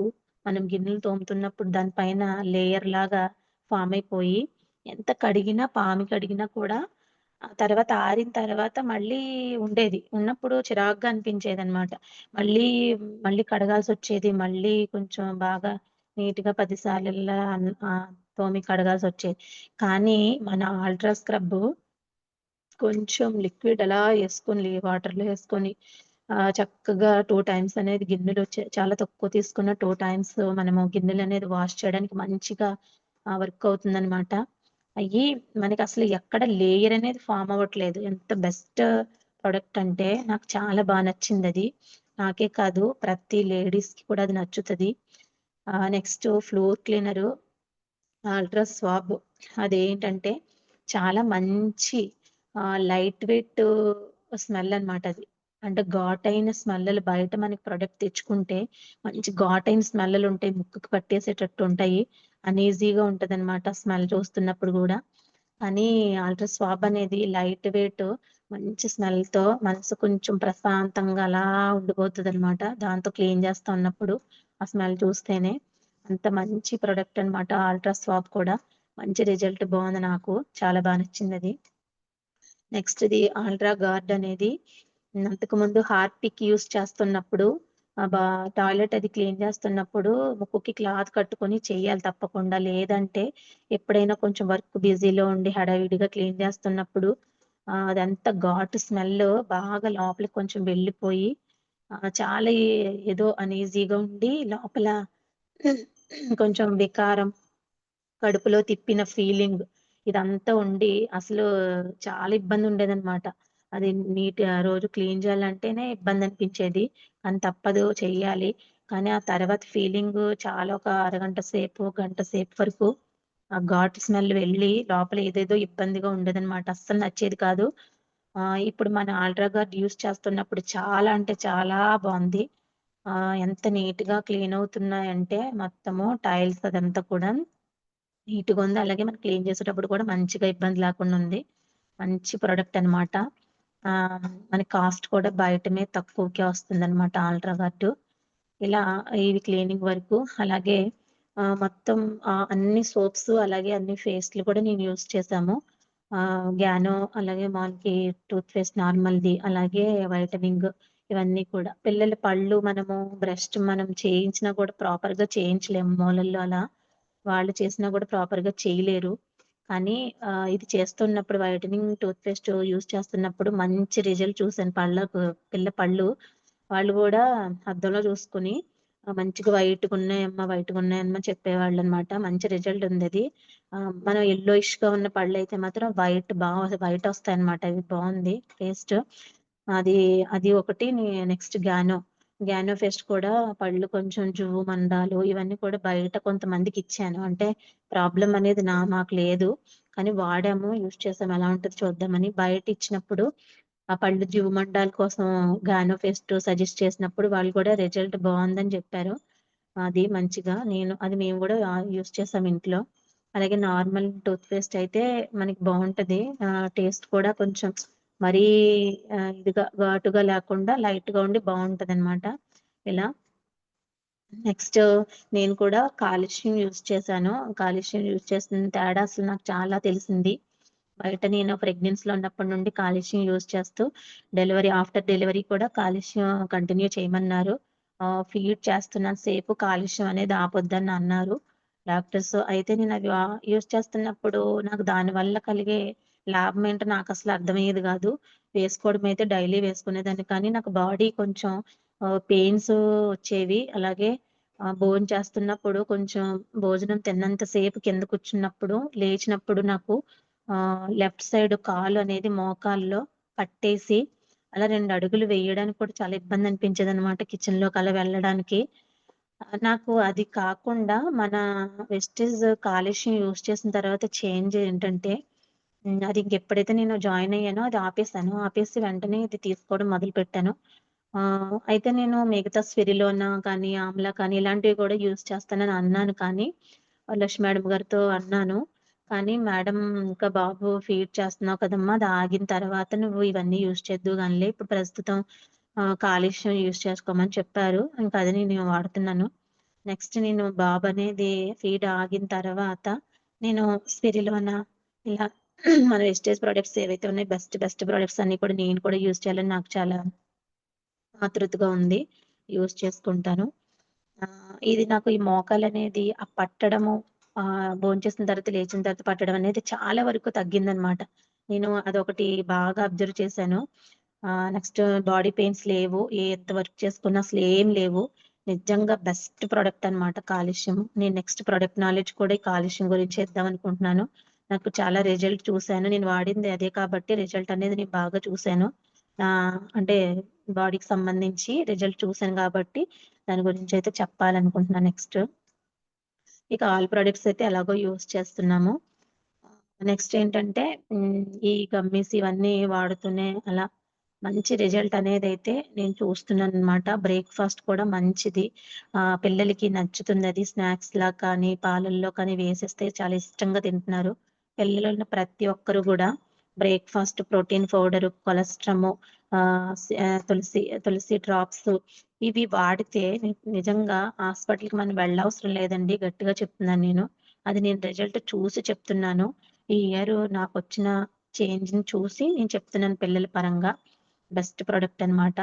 S1: మనం గిన్నెలు తోముతున్నప్పుడు దాని పైన లేయర్ లాగా ఫార్మ్ అయిపోయి, ఎంత కడిగినా, పామి కడిగినా కూడా తర్వాత ఆరిన తర్వాత మళ్ళీ ఉండేది. ఉన్నప్పుడు చిరాకుగా అనిపించేదనమాట. మళ్ళీ, మళ్ళీ కడగాల్సొచ్చేది. మళ్ళీ కొంచెం బాగా నీట్‌గా 10 సార్లల్లా తోమి కడగాల్సొచ్చేది. కానీ మన ఆల్ట్రా స్క్రబ్బు కొంచెం లిక్విడ్ అలా యేసుకొని వాటర్‌లో యేసుకొని చక్కగా 2 టైమ్స్ అనేది గిన్నెలు చాలా తక్కువ తీసుకున్న 2 టైమ్స్ మనము గిన్నెలనేది వాష్ చేయడానికి మంచిగా వర్క్ అవుతుందనమాట. అయ్యి మనకసలు ఎక్కడ లేయర్ అనేది ఫార్మ్ అవ్వట్లేదు. ఎంత బెస్ట్ ప్రొడక్ట్ అంటే నాకు చాలా నచ్చిందది. నాకే కాదు ప్రతి లేడీస్‌కి కూడా అది నచ్చుతది. Next floor cleaner ultra swab. అదేంటంటే చాలా మంచి లైట్ వెయిట్ స్మెల్ అనమాట అది. అంటే ఘాటైన స్మెల్‌లు బయట మనకి ప్రొడక్ట్ తెచ్చుకుంటే మంచి ఘాటైన స్మెల్‌లుంటాయి. ముక్కుకి పట్టేసేటట్టు ఉంటాయి. అనీజీగా ఉంటదనమాట స్మెల్ చూస్తున్నప్పుడు గూడా. కానీ అల్ట్రా స్వాబ్ అనేది లైట్ వెయిట్ మంచి స్మెల్‌తో మనసు కొంచెం ప్రశాంతంగా అలా ఉండిపోతదనమాట. దాంతో క్లీన్ చేస్తా ఉన్నప్పుడు ఆ స్మెల్ చూస్తేనే. అంత మంచి ప్రొడక్ట్ అనమాట అల్ట్రా స్వాబ్ కూడా. మంచి రిజల్ట్ బావుంది నాకు. చాలా నచ్చిందది. నెక్స్ట్ ఇది ఆల్ట్రా గార్డ్ అనేది అంతకుముందు హార్పిక్ యూజ్ చేస్తున్నప్పుడు ఆహ్, బా టాయిలెట్ అది క్లీన్ చేస్తున్నప్పుడు ముక్కుకి క్లాత్ కట్టుకొని చెయ్యాలి తప్పకుండా. లేదంటే ఎప్పుడైనా కొంచెం వర్క్ బిజీలో ఉండి హడావిడిగా క్లీన్ చేస్తున్నప్పుడు అదంతా ఘాటు స్మెల్ బాగా లోపలికి కొంచెం వెళ్ళిపోయి చాలా ఏదో అనీజీగా ఉండి లోపల కొంచెం వికారం, కడుపులో తిప్పిన ఫీలింగ్ ఇదంతా ఉండి అసలు చాలా ఇబ్బందుండేదనమాట. అది రోజు క్లీన్ చేయాలంటేనే ఇబ్బందనిపించేది. కానీ తప్పదు చెయ్యాలి. కానీ ఆ తర్వాత ఫీలింగు చాలా ఒక అరగంట సేపు, గంట సేపు వరకు ఆ ఘాటు స్మెల్ వెళ్ళి లోపల ఏదేదో ఇబ్బందిగా ఉండేదనమాట. అస్సలు నచ్చేది కాదు. ఇప్పుడు మన ఆల్ట్రా గార్డ్ యూజ్ చేస్తున్నప్పుడు చాలా అంటే చాలా బావుంది. ఎంత నీట్‌గా క్లీన్ అవుతున్నాయంటే మొత్తము టైల్స్ అదంతా కూడా నీట్‌గా ఉంది. అలాగే మనం క్లీన్ చేసేటప్పుడు కూడా మంచిగా ఇబ్బంది లేకుండా ఉంది. మంచి ప్రొడక్ట్ అనమాట. మన కాస్ట్ కూడా బయటమే తక్కువకే వస్తుందనమాట ఆల్ట్రా గార్డ్. ఇలా ఇవి క్లీనింగ్ వరకు. అలాగే మొత్తం అన్ని సోప్స్ అలాగే అన్ని పేస్టులు కూడా నేను యూజ్ చేశాము. గ్యానో అలాగే మనకి టూత్ పేస్ట్ నార్మల్‌ది, అలాగే వైటనింగ్ ఇవన్నీ కూడా. పిల్లల పళ్ళు మనం చేయించినా కూడా ప్రాపర్‌గా చేయించలేము మూలల్లో అలా. వాళ్ళు చేసినా కూడా ప్రాపర్‌గా చేయలేరు. కానీ ఇది చేస్తున్నప్పుడు వైటనింగ్ టూత్ పేస్ట్ యూజ్ చేస్తున్నప్పుడు మంచి రిజల్ట్ చూసాను పిల్ల పళ్ళు. వాళ్ళు గూడా అద్దంలో చూసుకొని మంచిగా వైట్‌గున్నాయమ్మా చెప్పేవాళ్ళనమాట. మంచి రిజల్ట్ ఉందది. మనం యెల్లోయిష్‌గా ఉన్న పళ్ళైతే మాత్రం వైటొస్తాయన్నమాట. ఇది బావుంది పేస్ట్. అది అది ఒకటి నెక్స్ట్ గ్యానో పేస్ట్ కూడా పళ్ళు కొంచెం జువ్వుమండాలు ఇవన్నీ కూడా బయట కొంతమందికిచ్చాను. అంటే ప్రాబ్లమ్ అనేది మాకు లేదు. కానీ వాడాము, యూజ్ చేసాము ఎలా ఉంటదో చూద్దామని. బయట ఇచ్చినప్పుడు ఆ పళ్ళు జివ్వుమండాల కోసం గానో పేస్ట్ సజెస్ట్ చేసినప్పుడు వాళ్ళు కూడా రిజల్ట్ బావుందని చెప్పారు. అది మంచిగా మేము గూడా యూజ్ చేసాం ఇంట్లో. అలాగే నార్మల్ టూత్ పేస్ట్ అయితే మనకి బావుంటది. టేస్ట్ కూడా కొంచెం మరీ ఘాటుగా లేకుండా లైట్‌గా ఉండి బావుంటదనమాట. ఇలా నెక్స్ట్ నేను కూడా కాలుష్యం యూజ్ చేశాను. కాలుష్యం యూజ్ చేసిన తేడా అసలు నాకు చాలా తెలిసింది. బయట నేను ప్రెగ్నెన్సీలో ఉన్నప్పటి నుండి కాలుష్యం యూజ్ చేస్తూ ఆఫ్టర్ డెలివరీ కూడా కాలుష్యం కంటిన్యూ చేయమన్నారు. ఫీడ్ చేస్తున్నంత సేపు కాలుష్యం అనేది ఆపొద్దని అన్నారు డాక్టర్స్. అయితే నేను అవి యూజ్ చేస్తున్నప్పుడు నాకు దానివల్ల కలిగే లాభం ఏంటో నాకసలు అర్థమయ్యేది గాదు. వేసుకోవడం అయితే డైలీ వేసుకునేదాన్ని. కానీ నాకు బాడీ కొంచెం పెయిన్స్ వచ్చేవి. అలాగే భోంచేస్తున్నప్పుడు కొంచెం భోజనం తిన్నంత సేపు కింద కూర్చున్నప్పుడు, లేచినప్పుడు నాకు లెఫ్ట్ సైడ్ కాలు అనేది మోకాల్లో పట్టేసి, అలా 2 అడుగులు వేయడానికి కూడా చాలా ఇబ్బందనిపించేదనమాట కిచెన్‌లోకి అలా వెళ్ళడానికి. నాకు అది కాకుండా మన వెస్టీజ్ కాలుష్యం యూజ్ చేసిన తర్వాత చేంజ్ ఏంటంటే, అది ఇంకెప్పుడైతే నేను జాయిన్ అయ్యానో అది ఆపేసాను. ఆపేసి వెంటనే ఇది తీసుకోవడం మొదలుపెట్టాను. అయితే నేను మిగతా స్పిరిలోనా కానీ, ఆమ్లా కానీ ఇలాంటివి కూడా యూజ్ చేస్తానని అన్నాను కానీ, లక్ష్మి మేడం గారితో అన్నాను. కానీ మేడం ఇంకా బాబు ఫీడ్ చేస్తున్నావు కదమ్మా! అది ఆగిన తర్వాత నువ్వు ఇవన్నీ యూజ్ చేద్దువు గానిలే. ఇప్పుడు ప్రస్తుతం కాలుష్యం యూజ్ చేసుకోమని చెప్పారు. ఇంకా అది నేను వాడుతున్నాను. నెక్స్ట్ నేను బాబనేది ఫీడ్ ఆగిన తర్వాత నేను స్పిరిలోనా ఇలా మన వెస్టేజ్ ప్రొడక్ట్స్ ఏవైతే ఉన్నాయో బెస్ట్ ప్రొడక్ట్స్ అన్నీ కూడా నేను కూడా యూజ్ చేయాలని నాకు చాలా ఆతృతగా ఉంది. యూజ్ చేసుకుంటాను. ఇది నాకు ఈ మోకాలనేది పట్టడము భోంచేసిన తర్వాత లేచిన తర్వాత పట్టడం అనేది చాలా వరకు తగ్గిందనమాట. నేను అదొకటి బాగా అబ్జర్వ్ చేశాను. నెక్స్ట్ బాడీ పెయిన్స్ లేవు. ఎంత వర్క్ చేసుకున్నా అసలేం లేవు. నిజంగా బెస్ట్ ప్రొడక్ట్ అనమాట కాలుష్యం. నేను నెక్స్ట్ ప్రొడక్ట్ నాలెడ్జ్ కూడా ఈ కాలుష్యం గురించి ఇద్దామనుకుంటున్నాను. నాకు చాలా రిజల్ట్ చూసాను. నేను వాడింది అదే కాబట్టి రిజల్ట్ అనేది నేను బాగా చూసాను. అంటే బాడీకి సంబంధించి రిజల్ట్ చూసాను గాబట్టి, దాని గురించయితే చెప్పాలనుకుంటున్నాను నెక్స్ట్. ఇక ఆల్ ప్రొడక్ట్స్ అయితే ఎలాగో యూజ్ చేస్తున్నాము. నెక్స్ట్ ఏంటంటే ఈ గమ్మీస్ ఇవన్నీ వాడుతూనే అలా మంచి రిజల్ట్ అనేదైతే నేను చూస్తున్నాననమాట. బ్రేక్‌ఫాస్ట్ కూడా మంచిది. పిల్లలకి నచ్చుతుందది. స్నాక్స్‌లా కానీ, పాలల్లో కానీ వేసేస్తే చాలా ఇష్టంగా తింటున్నారు. పిల్లలున్న ప్రతి ఒక్కరు గూడా బ్రేక్‌ఫాస్ట్ ప్రోటీన్ పౌడరు, కొలెస్ట్రము తులసి డ్రాప్స్ ఇవి వాడితే నిజంగా హాస్పిటల్‌కి మనం వెళ్ళవసరం లేదండి. గట్టిగా చెప్తున్నాను నేను. అది నేను రిజల్ట్ చూసి చెప్తున్నాను. ఈ ఇయర్ నాకొచ్చిన చేంజ్‌ని చూసి నేను చెప్తున్నాను పిల్లల పరంగా. బెస్ట్ ప్రొడక్ట్ అనమాట.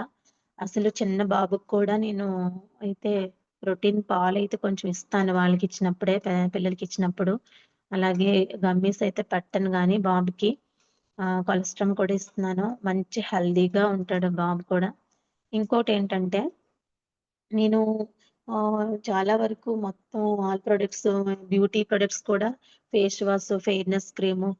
S1: అసలు చిన్న బాబుకి కూడా నేను అయితే ప్రోటీన్ పాలైతే కొంచెం ఇస్తాను వాళ్ళకిచ్చినప్పుడే పిల్లలకిచ్చినప్పుడు. అలాగే గమ్మీస్ అయితే పెట్టను గానీ బాబుకి. కొలెస్ట్రాల్ కూడా ఇస్తున్నాను. మంచి హెల్తీగా ఉంటాడు బాబు కూడా. ఇంకోటేంటంటే నేను చాలా వరకు మొత్తం ఆల్ ప్రొడక్ట్స్, బ్యూటీ ప్రొడక్ట్స్ కూడా face wash, fairness cream,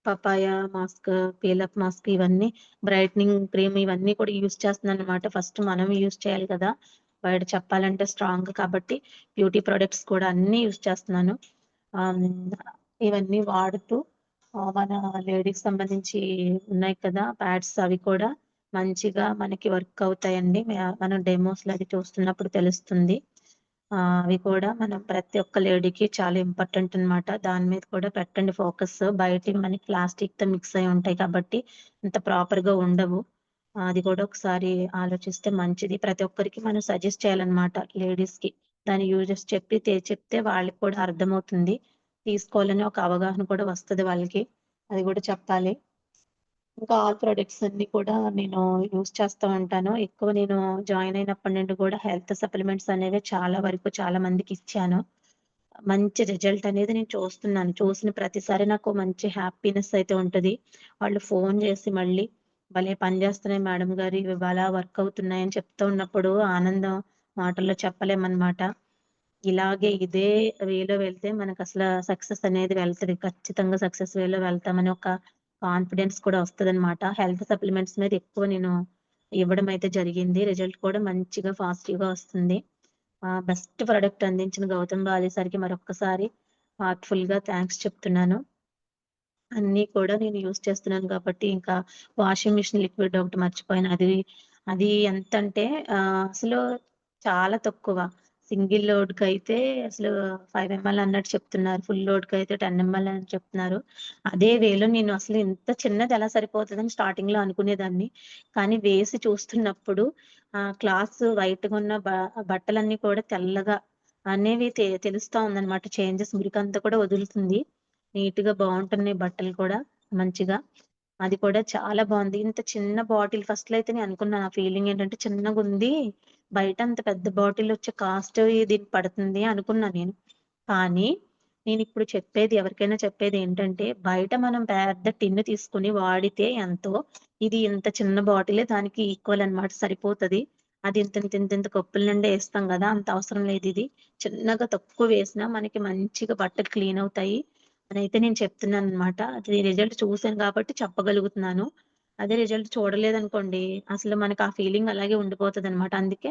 S1: papaya mask, peel up mask ఇవన్నీ బ్రైట్నింగ్ క్రీమ్ ఇవన్నీ కూడా యూజ్ చేస్తున్నాననమాట. ఫస్ట్ మనం యూజ్ చేయాలి కదా! బయట చెప్పాలంటే స్ట్రాంగ్ కాబట్టి బ్యూటీ ప్రొడక్ట్స్ కూడా అన్నీ యూజ్ చేస్తున్నాను. హ్మ్. ఇవన్నీ వాడుతూ మన లేడీకి సంబంధించి ఉన్నాయి కదా! ప్యాడ్స్ అవి కూడా మంచిగా మనకి వర్క్ అవుతాయండి. మనం డెమోస్‌లో అది చూస్తున్నప్పుడు తెలుస్తుంది. అవి కూడా మనం ప్రతి ఒక్క లేడీకి చాలా ఇంపార్టెంట్ అనమాట. దాని మీద కూడా పెట్టండి ఫోకస్. బయటివి మనకి ప్లాస్టిక్‌తో మిక్స్ అయ్యి ఉంటాయి కాబట్టి అంత ప్రాపర్‌గా ఉండవు. అది కూడా ఒకసారి ఆలోచిస్తే మంచిది. ప్రతి ఒక్కరికి మనం సజెస్ట్ చేయాలన్నమాట లేడీస్‌కి. దాని యూజెస్ చెప్తే వాళ్ళకి కూడా అర్థమవుతుంది. తీసుకోవాలని ఒక అవగాహన కూడా వస్తది వాళ్ళకి. అది కూడా చెప్పాలి. ఇంకా ఆల్ ప్రొడక్ట్స్ అన్నీ కూడా నేను యూజ్ చేస్తా ఉంటాను. ఎక్కువ నేను జాయిన్ అయినప్పటి నుండి కూడా హెల్త్ సప్లిమెంట్స్ అనేవి చాలా వరకు చాలా మందికిచ్చాను. మంచి రిజల్ట్ అనేది నేను చూస్తున్నాను. చూసిన ప్రతిసారి నాకు మంచి హ్యాపీనెస్ అయితే ఉంటది. వాళ్ళు ఫోను చేసి మళ్ళీ "భలే పని చేస్తున్నాయి మేడం గారు. ఇవి భలా వర్క్ అవుతున్నాయి" అని చెప్తూ ఉన్నప్పుడు ఆనందం మాటల్లో చెప్పలేమనమాట. ఇలాగే ఇదే వేలో వెళ్తే మనకసల సక్సెస్ అనేది వెళ్తది. ఖచ్చితంగా సక్సెస్ వేలో వెళ్తామని ఒక కాన్ఫిడెన్స్ కూడా వస్తదనమాట. హెల్త్ సప్లిమెంట్స్ మీద ఎక్కువ నేను ఇవ్వడం అయితే జరిగింది. రిజల్ట్ కూడా మంచిగా పాజిటివ్‌గా వస్తుంది. బెస్ట్ ప్రొడక్ట్ అందించిన గౌతమ్ బాలి సార్‌కి మరొక్కసారి హార్ట్‌ఫుల్‌గా థాంక్స్ చెప్తున్నాను. అన్నీ కూడా నేను యూజ్ చేస్తున్నాను కాబట్టి, ఇంకా వాషింగ్ మిషన్ లిక్విడ్ ఒకటి మర్చిపోయాను. అది ఎంతంటే అసలు చాలా తక్కువ. సింగిల్ లోడ్‌కైతే అసలు 5 ఎంఎల్ అన్నట్టు చెప్తున్నారు. ఫుల్ లోడ్‌కైతే 10 ఎంఎల్ అని చెప్తున్నారు. అదే వేలో నేను అసలు ఇంత చిన్నది ఎలా సరిపోతదని స్టార్టింగ్‌లో అనుకునేదాన్ని. కానీ వేసి చూస్తున్నప్పుడు క్లాత్స్ వైట్‌గా ఉన్న బట్టలన్నీ కూడా తెల్లగా అనేవి తెలుస్తా ఉందనమాట. చేంజెస్ మురికంతా కూడా వదులుతుంది. నీట్‌గా బావుంటున్నాయి బట్టలు కూడా మంచిగా. అది కూడా చాలా బావుంది. ఇంత చిన్న బాటిల్ ఫస్ట్‌లో అయితే నేను అనుకున్నా. నా ఫీలింగ్ ఏంటంటే చిన్నగుంది. బయట అంత పెద్ద బాటిల్ వచ్చే కాస్ట్ దీనికి పడుతుంది అనుకున్నా నేను. కానీ నేనిప్పుడు చెప్పేది ఎవరికైనా చెప్పేదేంటంటే, బయట మనం పెద్ద టిన్ తీసుకొని వాడితే ఎంతో, ఇది ఇంత చిన్న బాటిలే దానికి ఈక్వల్ అన్నమాట సరిపోతది. అది ఇంతింతింతింత కప్పుల నిండా ఏస్తాం గదా! అంత అవసరం లేదిది. చిన్నగా తక్కువ వేసినా మనకి మంచిగా బట్టలు క్లీన్ అవుతాయి అనయితే నేను చెప్తున్నాననమాట. అది రిజల్ట్ చూసాను కాబట్టి చెప్పగలుగుతున్నాను. అదే రిజల్ట్ చూడలేదనుకోండి, అసలు మనకు ఆ ఫీలింగ్ అలాగే ఉండిపోతదనమాట. అందుకే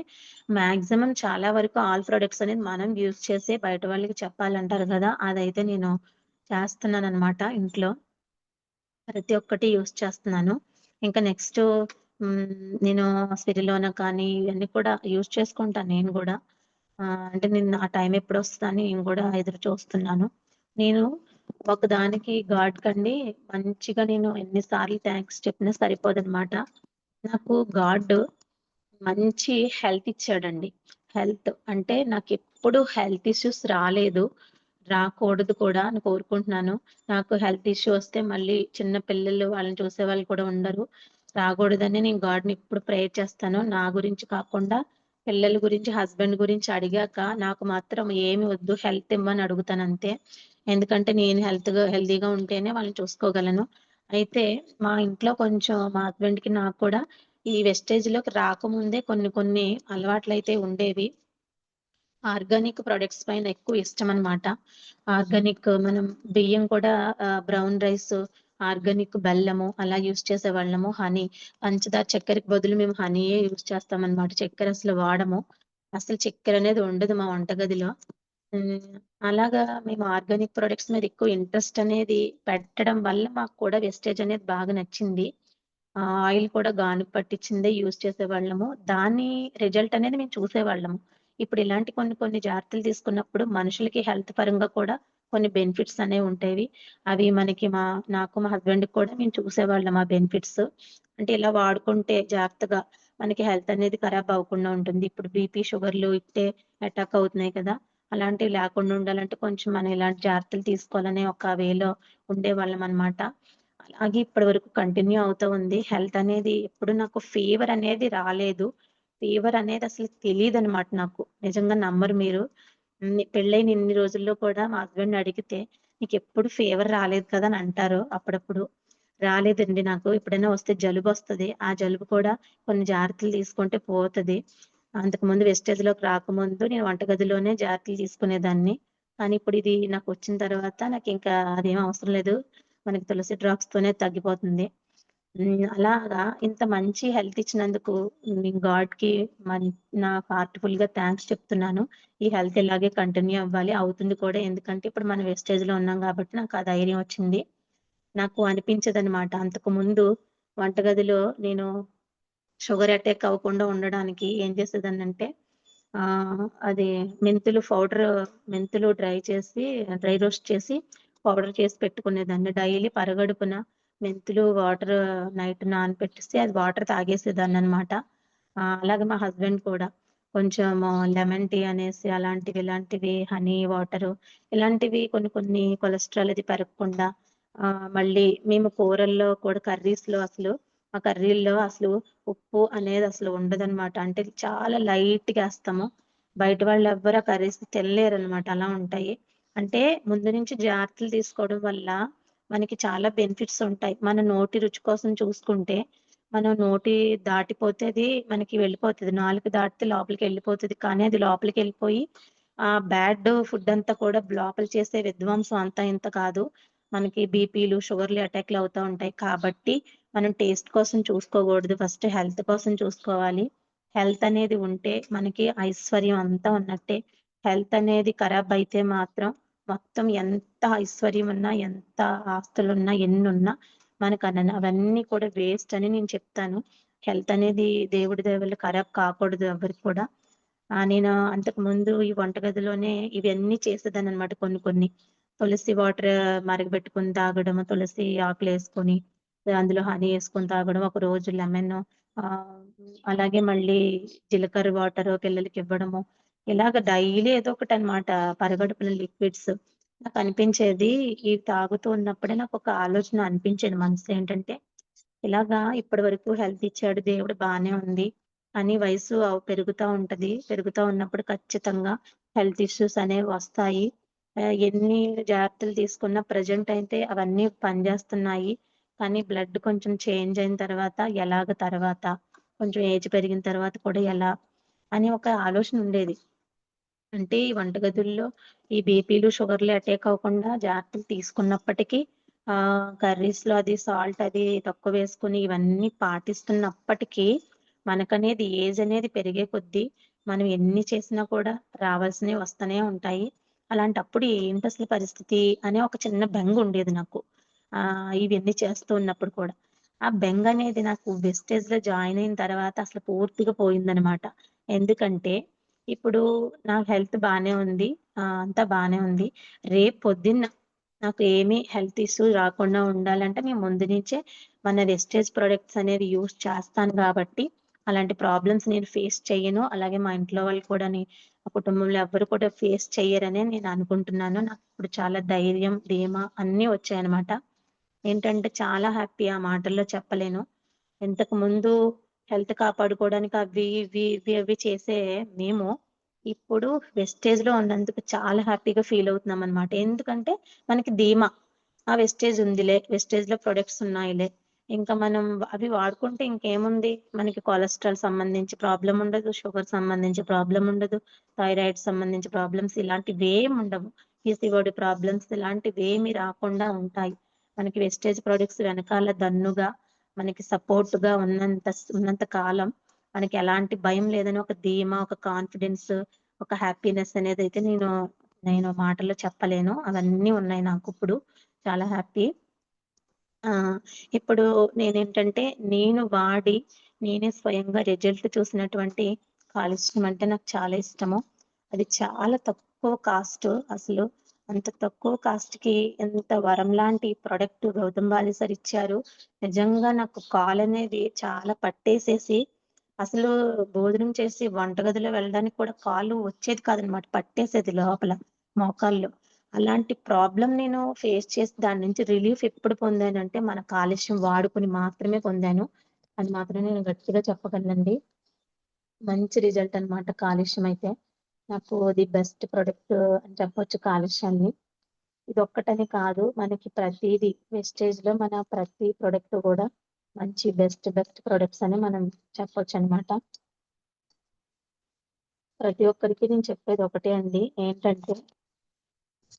S1: మాక్సిమం చాలా వరకు ఆల్ ప్రొడక్ట్స్ అనేది మనం యూజ్ చేసే బయట వాళ్ళకి చెప్పాలంటారు గదా! అదైతే నేను చేస్తున్నాననమాట ఇంట్లో. ప్రతి ఒక్కటి యూజ్ చేస్తున్నాను. ఇంకా నెక్స్టు నేను స్పిరిలోన కానీ ఇవన్నీ కూడా యూజ్ చేసుకుంటాను నేను గూడా. అంటే నేను ఆ టైం ఎప్పుడొస్తదని నేను గూడా ఎదురు చూస్తున్నాను. నేను ఒకదానికి గాడ్‌కండి మంచిగా నేను ఎన్ని సార్లు థాంక్స్ చెప్పినా సరిపోదనమాట. నాకు గాడ్ మంచి హెల్త్ ఇచ్చాడండి. హెల్త్ అంటే నాకెప్పుడు హెల్త్ ఇష్యూస్ రాలేదు. రాకూడదు కూడా అని కోరుకుంటున్నాను. నాకు హెల్త్ ఇష్యూ వస్తే మళ్ళీ చిన్న పిల్లలు వాళ్ళని చూసేవాళ్ళు కూడా ఉండరు. రాకూడదని నేను గాడ్‌ని ఎప్పుడు ప్రేయర్ చేస్తాను. నా గురించి కాకుండా పిల్లల గురించి, హస్బెండ్ గురించి అడిగాక నాకు మాత్రం ఏమి వద్దు హెల్త్ ఇమ్మని అడుగుతానంతే. ఎందుకంటే నేను హెల్తీగా ఉంటేనే వాళ్ళని చూసుకోగలను. అయితే మా ఇంట్లో కొంచెం మా హస్బెండ్‌కి నాకు కూడా ఈ వెస్టేజ్‌లోకి రాకముందే కొన్ని కొన్ని అలవాట్లయితే ఉండేవి. ఆర్గానిక్ ప్రొడక్ట్స్ పైన ఎక్కువ ఇష్టమనమాట. ఆర్గానిక్ మనం బియ్యం కూడా బ్రౌన్ రైస్, ఆర్గానిక్ బెల్లము అలా యూజ్ చేసేవాళ్ళము. హనీ, పంచదార, చక్కెరకి బదులు మేము హనీయే యూజ్ చేస్తామనమాట. చక్కెర అసలు వాడము. అసలు చక్కెరనేది ఉండదు మా వంటగదిలో. హ్మ్. అలాగా మేము ఆర్గానిక్ ప్రొడక్ట్స్ మీద ఎక్కువ ఇంట్రెస్ట్ అనేది పెట్టడం వల్ల మాకు కూడా వెస్టేజ్ అనేది బాగా నచ్చింది. ఆయిల్ కూడా గానుగ పట్టించిందే యూజ్ చేసేవాళ్ళము. దాని రిజల్ట్ అనేది మేము చూసేవాళ్ళము. ఇప్పుడు ఇలాంటి కొన్ని కొన్ని జాగ్రత్తలు తీసుకున్నప్పుడు మనుషులకి హెల్త్ పరంగా కూడా కొన్ని బెనిఫిట్స్ అనేవి ఉంటాయి. అవి మనకి నాకు మా హస్బెండ్‌కి కూడా మేము చూసేవాళ్ళం ఆ బెనిఫిట్స్. అంటే ఇలా వాడుకుంటే జాగ్రత్తగా మనకి హెల్త్ అనేది ఖరాబ్ అవ్వకుండా ఉంటుంది. ఇప్పుడు బీపీ, షుగర్‌లు ఇట్టే అటాక్ అవుతున్నాయి కదా! అలాంటివి లేకుండా ఉండాలంటే కొంచెం మనం ఇలాంటి జాగ్రత్తలు తీసుకోవాలనే ఒక వేలో ఉండేవాళ్ళమనమాట. అలాగే ఇప్పటి వరకు కంటిన్యూ అవుతూ ఉంది. హెల్త్ అనేది ఎప్పుడు నాకు ఫీవర్ అనేది రాలేదు. ఫీవర్ అనేది అసలు తెలీదనమాట నాకు. నిజంగా నమ్మరు మీరు. పెళ్ళైన ఇన్ని రోజుల్లో కూడా మా హస్బెండ్‌ని అడిగితే, "నీకెప్పుడు ఫీవర్ రాలేదు కదా!" అని అంటారు అప్పుడప్పుడు. రాలేదండి నాకు. ఎప్పుడైనా వస్తే జలుబొస్తది. ఆ జలుబు కూడా కొన్ని జాగ్రత్తలు తీసుకుంటే పోతది. అంతకుముందు వెస్టేజ్‌లోకి రాకముందు నేను వంటగదిలోనే జాగ్రత్తలు తీసుకునేదాన్ని. కానీ ఇప్పుడు ఇది నాకొచ్చిన తర్వాత నాకింకా అదేం అవసరం లేదు. మనకి తులసి డ్రాప్స్‌తోనే తగ్గిపోతుంది. అలాగా ఇంత మంచి హెల్త్ ఇచ్చినందుకు గాడ్‌కి మన్ నా హార్ట్‌ఫుల్‌గా థాంక్స్ చెప్తున్నాను. ఈ హెల్త్ ఇలాగే కంటిన్యూ అవ్వాలి. అవుతుంది కూడా. ఎందుకంటే ఇప్పుడు మనం వెస్టేజ్‌లో ఉన్నాం గాబట్టి నాకు ఆ ధైర్యం వచ్చింది. నాకు అనిపించదనమాట. అంతకుముందు వంటగదిలో నేను షుగర్ అటాక్ అవ్వకుండా ఉండడానికి ఏం చేసేదాన్నంటే అది మెంతులు డ్రై రోస్ట్ చేసి పౌడర్ చేసి పెట్టుకునేదాన్ని. డైలీ పరగడుపున మెంతులు నైట్ నానపెట్టేసి అది వాటర్ తాగేసేదాన్ననమాట. అలాగే మా హస్బెండ్ కూడా కొంచెం లెమన్ టీ అనేసి ఇలాంటివి హనీ వాటరు ఇలాంటివి కొన్ని కొన్ని కొలెస్ట్రాల్ అది పెరగకుండా మళ్ళీ మేము కూరల్లో కూడా మా కర్రీల్లో అసలు ఉప్పు అనేది అసలు ఉండదనమాట. అంటే చాలా లైట్‌గా ఏస్తాము. బయట వాళ్ళెవ్వరు ఆ కర్రీస్ తినలేరనమాట. అలా ఉంటాయి. అంటే ముందు నుంచి జాగ్రత్తలు తీసుకోవడం వల్ల మనకి చాలా బెనిఫిట్స్ ఉంటాయి. మన నోటి రుచి కోసం చూసుకుంటే, మనం నోటి దాటిపోతే అది మనకి వెళ్ళిపోతది. నాలుక దాటితే లోపలికెళ్ళిపోతది. కానీ అది లోపలికెళ్ళిపోయి బ్యాడ్ ఫుడ్ అంతా కూడా లోపల చేసే విధ్వంసం అంతా ఇంత కాదు. మనకి బీపీలు, షుగర్‌లు, అటాక్‌లు అవుతా ఉంటాయి. కాబట్టి మనం టేస్ట్ కోసం చూసుకోకూడదు. ఫస్ట్ హెల్త్ కోసం చూసుకోవాలి. హెల్త్ అనేది ఉంటే మనకి ఐశ్వర్యం అంతా ఉన్నట్టే. హెల్త్ అనేది ఖరాబ్ అయితే మాత్రం మొత్తం ఎంత ఐశ్వర్యం ఉన్నా, ఎంత ఆస్తులున్నా, ఎన్నున్నా అవన్నీ కూడా వేస్ట్ అని నేను చెప్తాను. హెల్త్ అనేది దేవుడి దయ వల్ల ఖరాబ్ కాకూడదు ఎవ్వరికి కూడా. నేను అంతకుముందు ఈ వంటగదిలోనే ఇవన్నీ చేసేదాన్ననమాట కొన్ని కొన్ని. తులసి వాటర్ మరగబెట్టుకొని తాగడము, తులసి ఆకులేసుకొని, అందులో హనీ యేసుకొని తాగడం, ఒకరోజు ఆహ్, అలాగే మళ్ళీ జీలకర్ర వాటర్ పిల్లలకివ్వడము. ఇలాగ డైలీ ఏదో ఒకటనమాట పరగడుపున లిక్విడ్స్. నాకనిపించేది ఇవి తాగుతూ ఉన్నప్పుడే నాకొక ఆలోచన అనిపించేది మనసులో ఏంటంటే ఇలాగా ఇప్పటి వరకు హెల్త్ ఇచ్చాడు దేవుడు బానే ఉంది. కానీ వయసు పెరుగుతా ఉంటది. పెరుగుతా ఉన్నప్పుడు ఖచ్చితంగా హెల్త్ ఇష్యూస్ అనేవి వస్తాయి. ఎన్ని జాగ్రత్తలు తీసుకున్నా ప్రెజెంట్ అయితే అవన్నీ పనిచేస్తున్నాయి. కానీ బ్లడ్ కొంచెం చేంజ్ అయిన తర్వాత కొంచెం ఏజ్ పెరిగిన తర్వాత కూడా ఎలా అని ఒక ఆలోచన ఉండేది. అంటే ఈ వంటగదుల్లో ఈ బీపీలు, షుగర్‌లు అటాక్ అవ్వకుండా జాగ్రత్తలు తీసుకున్నప్పటికీ కర్రీస్‌లో అది సాల్ట్ అది తక్కువేసుకొని ఇవన్నీ పాటిస్తున్నప్పటికీ మనకనేది ఏజ్ అనేది పెరిగే కొద్దీ మనం ఎన్ని చేసినా కూడా రావాల్సినవి వస్తూనే ఉంటాయి. అలాంటప్పుడు ఏంటసలు పరిస్థితి అనే ఒక చిన్న బెంగుండేది నాకు. ఇవన్నీ చేస్తూ ఉన్నప్పుడు కూడా. ఆ బెంగనేది నాకు వెస్టేజ్‌లో జాయిన్ అయిన తర్వాత అసలు పూర్తిగా పోయిందనమాట. ఎందుకంటే ఇప్పుడు నా హెల్త్ బానే ఉంది. అంతా బానే ఉంది. రేపు పొద్దున్న నాకు ఏమీ హెల్త్ ఇష్యూ రాకుండా ఉండాలంటే నేను ముందు నుంచే మన వెస్టేజ్ ప్రొడక్ట్స్ అనేవి యూజ్ చేస్తాను గాబట్టి, అలాంటి ప్రాబ్లమ్స్ నేను ఫేస్ చెయ్యను. అలాగే మా ఇంట్లో వాళ్ళు కూడాని మా కుటుంబంలో ఎవ్వరు కూడా ఫేస్ చెయ్యరనే నేను అనుకుంటున్నాను. నాకిప్పుడు చాలా ధైర్యం, ధీమా అన్నీ వచ్చాయనమాట. ఏంటంటే చాలా హ్యాపీ ఆ మాటల్లో చెప్పలేను. ఇంతకుముందు హెల్త్ కాపాడుకోవడానికి అవి చేసే మేము, ఇప్పుడు వెస్టేజ్‌లో ఉన్నందుకు చాలా హ్యాపీగా ఫీల్ అవుతున్నామనమాట. ఎందుకంటే మనకి ధీమా. వెస్టేజ్ ఉందిలే, వెస్టేజ్‌లో ప్రొడక్ట్స్ ఉన్నాయిలే. ఇంకా మనం అవి వాడుకుంటే ఇంకేముంది, మనకి కొలెస్ట్రాల్ సంబంధించి ప్రాబ్లమ్ ఉండదు, షుగర్ సంబంధించి ప్రాబ్లమ్ ఉండదు, థైరాయిడ్ సంబంధించి ప్రాబ్లమ్స్ ఇలాంటివేమి ఉండవు. పీసీఓడీ ప్రాబ్లమ్స్ ఇలాంటివేమి రాకుండా ఉంటాయి. మనకి వెస్టేజ్ ప్రొడక్ట్స్ వెనకాల దన్నుగా మనకి సపోర్ట్‌గా ఉన్నంత కాలం మనకి ఎలాంటి భయం లేదని ఒక ధీమా, ఒక కాన్ఫిడెన్స్, ఒక హ్యాపీనెస్ అనేదైతే నేను నేను మాటల్లో చెప్పలేను. అవన్నీ ఉన్నాయి నాకిప్పుడు. చాలా హ్యాపీ. ఆ! ఇప్పుడు నేనేంటంటే నేను వాడి నేనే స్వయంగా రిజల్ట్ చూసినటువంటి కాలుష్యం అంటే నాకు చాలా ఇష్టము. అది చాలా తక్కువ కాస్ట్ అసలు. అంత తక్కువ కాస్ట్‌కి ఎంత వరం లాంటి ప్రొడక్ట్ గౌతమ్ బాలి సార్ ఇచ్చారు. నిజంగా నాకు కాలనేది చాలా పట్టేసేసి అసలు భోజనం చేసి వంటగదిలో వెళ్ళడానికి కూడా కాలు వచ్చేది కాదనమాట. పట్టేసేది లోపల మోకాల్లో. అలాంటి ప్రాబ్లమ్ నేను ఫేస్ చేసి దాని నుంచి రిలీఫ్ ఎప్పుడు పొందానంటే, మన కాలుష్యం వాడుకొని మాత్రమే పొందాను. అది మాత్రం నేను గట్టిగా చెప్పగలనండి. మంచి రిజల్ట్ అన్నమాట కాలుష్యం అయితే. నాకు ది బెస్ట్ ప్రొడక్ట్ అని చెప్పొచ్చు కాలుష్యాన్ని. ఇదొక్కటని కాదు, మనకి ప్రతీది వెస్టేజ్‌లో మన ప్రతి ప్రొడక్ట్ గూడా మంచి బెస్ట్ ప్రొడక్ట్స్ అని మనం చెప్పొచ్చనమాట. ప్రతి ఒక్కరికి నేను చెప్పేది ఒకటే అండి. ఏంటంటే,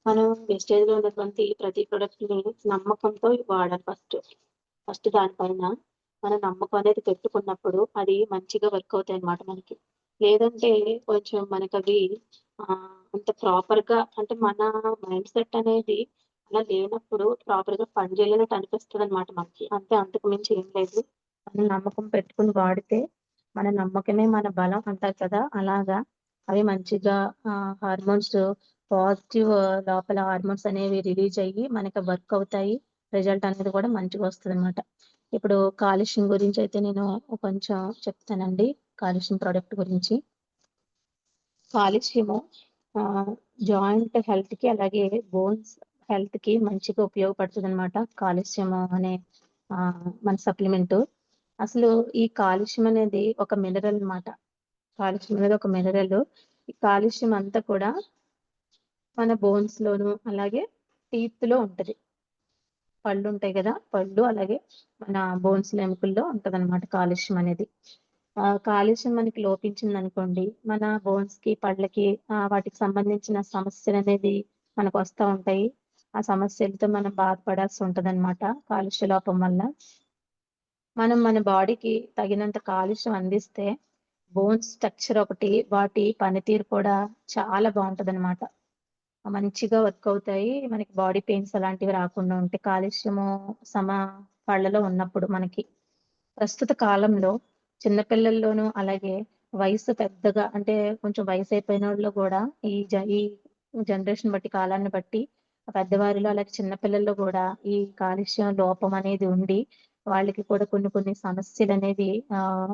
S1: మనం వెస్టేజ్‌లో ఉన్నటువంటి ప్రతి ప్రొడక్ట్‌ని నమ్మకంతో వాడాలి ఫస్ట్. ఫస్ట్ దానిపైన మన నమ్మకం అనేది పెట్టుకున్నప్పుడు అది మంచిగా వర్క్ అవుతాయన్నమాట మనకి. లేదంటే కొంచెం మనకవి అంత ప్రాపర్‌గా అంటే మన మైండ్ సెట్ అనేది అలా లేనప్పుడు ప్రాపర్‌గా పనిచేయలేనట్టు అనిపిస్తదన్నమాట మనకి. అంతే అంతకు మించి ఏం లేదు. మనం నమ్మకం పెట్టుకొని వాడితే మన నమ్మకమే మన బలం అంటారు కదా! అలాగా అవి మంచిగా హార్మోన్స్ పాజిటివ్ లోపల హార్మోన్స్ అనేవి రిలీజ్ అయ్యి మనకి వర్క్ అవుతాయి. రిజల్ట్ అనేది కూడా మంచిగొస్తదనమాట. ఇప్పుడు కాలుష్యం గురించయితే నేను కొంచెం చెప్తానండి. కాలుష్యం ప్రొడక్ట్ గురించి. కాలుష్యము ఆహ్, జాయింట్ హెల్త్‌కి అలాగే బోన్స్ హెల్త్‌కి మంచిగా ఉపయోగపడుతదనమాట. కాలుష్యము అనే మన సప్లిమెంటు. అసలు ఈ కాలుష్యం అనేది ఒక మినరల్ మాట. కాలుష్యం అనేది ఒక మినరలు. ఈ కాలుష్యం అంతా కూడా మన బోన్స్‌లోను అలాగే టీత్‌లో ఉంటది. పళ్ళుంటాయి గదా! పళ్ళు అలాగే మన బోన్స్‌లో ఎముకల్లో ఉంటదనమాట కాలుష్యం అనేది. కాలుష్యం మనకి లోపించిందనుకోండి, మన బోన్స్‌కి, పళ్ళకి వాటికి సంబంధించిన సమస్యలనేది మనకొస్తా ఉంటాయి. ఆ సమస్యలతో మనం బాధపడాల్సి ఉంటదనమాట కాలుష్య లోపం వల్ల. మనం మన బాడీకి తగినంత కాలుష్యం అందిస్తే బోన్స్ స్ట్రక్చర్ ఒకటి, వాటి పనితీరు కూడా చాలా బావుంటదనమాట. మంచిగా వర్క్ అవుతాయి. మనకి బాడీ పెయిన్స్ అలాంటివి రాకుండా ఉంటాయి. కాలుష్యము సమ పళ్ళలో ఉన్నప్పుడు మనకి. ప్రస్తుత కాలంలో చిన్న పిల్లల్లోనూ అలాగే వయసు పెద్దగా అంటే కొంచెం వయసైపోయినోళ్ళు గూడా ఈ జనరేషన్ బట్టి కాలాన్ని బట్టి పెద్దవారిలో అలాగే చిన్న పిల్లల్లో గూడా ఈ కాలుష్యం లోపం అనేది ఉండి వాళ్ళకి కూడా కొన్ని కొన్ని సమస్యలనేవి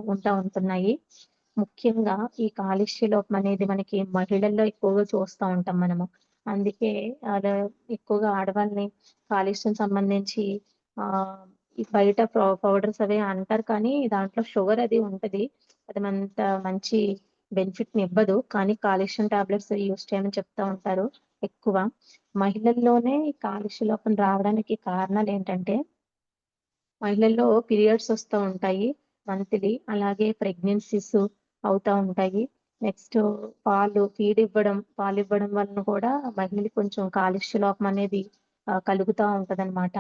S1: ఉంటా ఉంటున్నాయి. ముఖ్యంగా ఈ కాలుష్య లోపం అనేది మనకి మహిళల్లో ఎక్కువగా చూస్తా ఉంటాం మనము. అందుకే అలా ఎక్కువగా ఆడవాళ్ళని కాలుష్యం సంబంధించి ఆహ్, ఈ బయట పౌడర్స్ అవి అంటారు కానీ దాంట్లో షుగర్ అది ఉంటది. అది అంత మంచి బెనిఫిట్‌నివ్వదు. కానీ కాల్షియం టాబ్లెట్స్ యూజ్ చేయమని చెప్తా ఉంటారు ఎక్కువ. మహిళల్లోనే ఈ కాలుష్య లోపం రావడానికి కారణాలేంటంటే మహిళల్లో పీరియడ్స్ వస్తా ఉంటాయి మంత్లీ. అలాగే ప్రెగ్నెన్సీస్ అవుతా ఉంటాయి. నెక్స్ట్ పాలివ్వడం వలన కూడా మహిళలకి కొంచెం కాలుష్య లోపం అనేది కలుగుతా ఉంటదనమాట.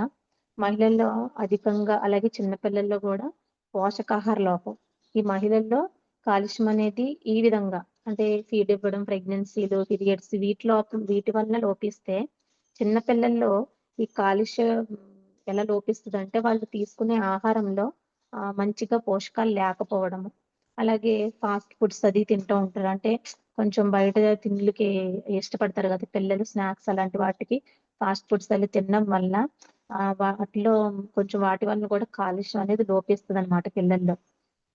S1: మహిళల్లో అధికంగా అలాగే చిన్న పిల్లల్లో గూడా పోషకాహార లోపం. ఈ మహిళల్లో కాలుష్యం అనేది ఈ విధంగా అంటే ఫీడ్ ఇవ్వడం, ప్రెగ్నెన్సీలు, పీరియడ్స్ వీటి వలన లోపిస్తే చిన్న పిల్లల్లో ఈ కాలుష్య ఎలా లోపిస్తదంటే వాళ్ళు తీసుకునే ఆహారంలో మంచిగా పోషకాలు లేకపోవడము. అలాగే ఫాస్ట్ ఫుడ్స్ అది తింటూ ఉంటారు. అంటే కొంచెం బయట తిండ్లకి ఇష్టపడతారు గదా! పిల్లలు స్నాక్స్ అలాంటి వాటికి ఫాస్ట్ ఫుడ్స్ అవి తినడం వల్ల వాటిలో కొంచెం వాటి వలన కూడా కాలుష్యం అనేది లోపిస్తదనమాట పిల్లల్లో.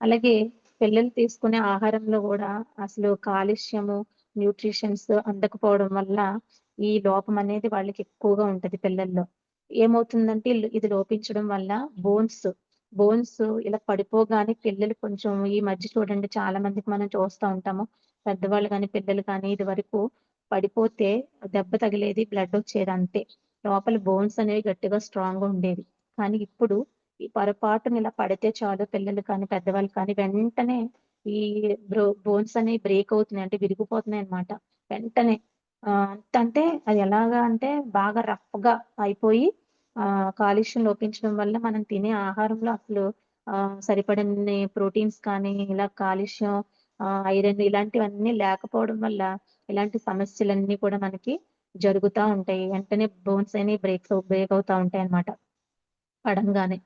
S1: అలాగే పిల్లలు తీసుకునే ఆహారంలో గూడా అసలు కాలుష్యము, న్యూట్రిషన్స్ అందకపోవడం వల్ల ఈ లోపం అనేది వాళ్ళకి ఎక్కువగా ఉంటది పిల్లల్లో. ఏమవుతుందంటే ఇది లోపించడం వల్ల బోన్స్, బోన్స్ ఇలా పడిపోగానే పిల్లలు కొంచెం ఈ మధ్య చూడండి చాలా మందికి మనం చూస్తా ఉంటాము. పెద్దవాళ్ళు గాని, పిల్లలు కానీ ఇదివరకు పడిపోతే దెబ్బ తగిలేది, బ్లడ్ వచ్చేది అంతే. లోపల బోన్స్ అనేవి గట్టిగా స్ట్రాంగ్‌గా ఉండేవి. కానీ ఇప్పుడు ఈ పొరపాటున ఇలా పడితే చాలు పిల్లలు కానీ, పెద్దవాళ్ళు కానీ వెంటనే ఈ బోన్స్ అనేవి బ్రేక్ అవుతున్నాయి. అంటే విరిగిపోతున్నాయన్నమాట. వెంటనే అంటే అది ఎలాగా అంటే బాగా రఫ్‌గా అయిపోయి కాలుష్యం లోపించడం వల్ల మనం తినే ఆహారంలో అసలు సరిపడన్ని ప్రోటీన్స్ కానీ, ఇలా కాలుష్యం, ఐరన్ ఇలాంటివన్నీ లేకపోవడం వల్ల ఇలాంటి సమస్యలన్నీ కూడా మనకి జరుగుతా ఉంటాయి. వెంటనే బోన్స్ అనేవి బ్రేక్ అవుతా ఉంటాయన్నమాట పడంగానే.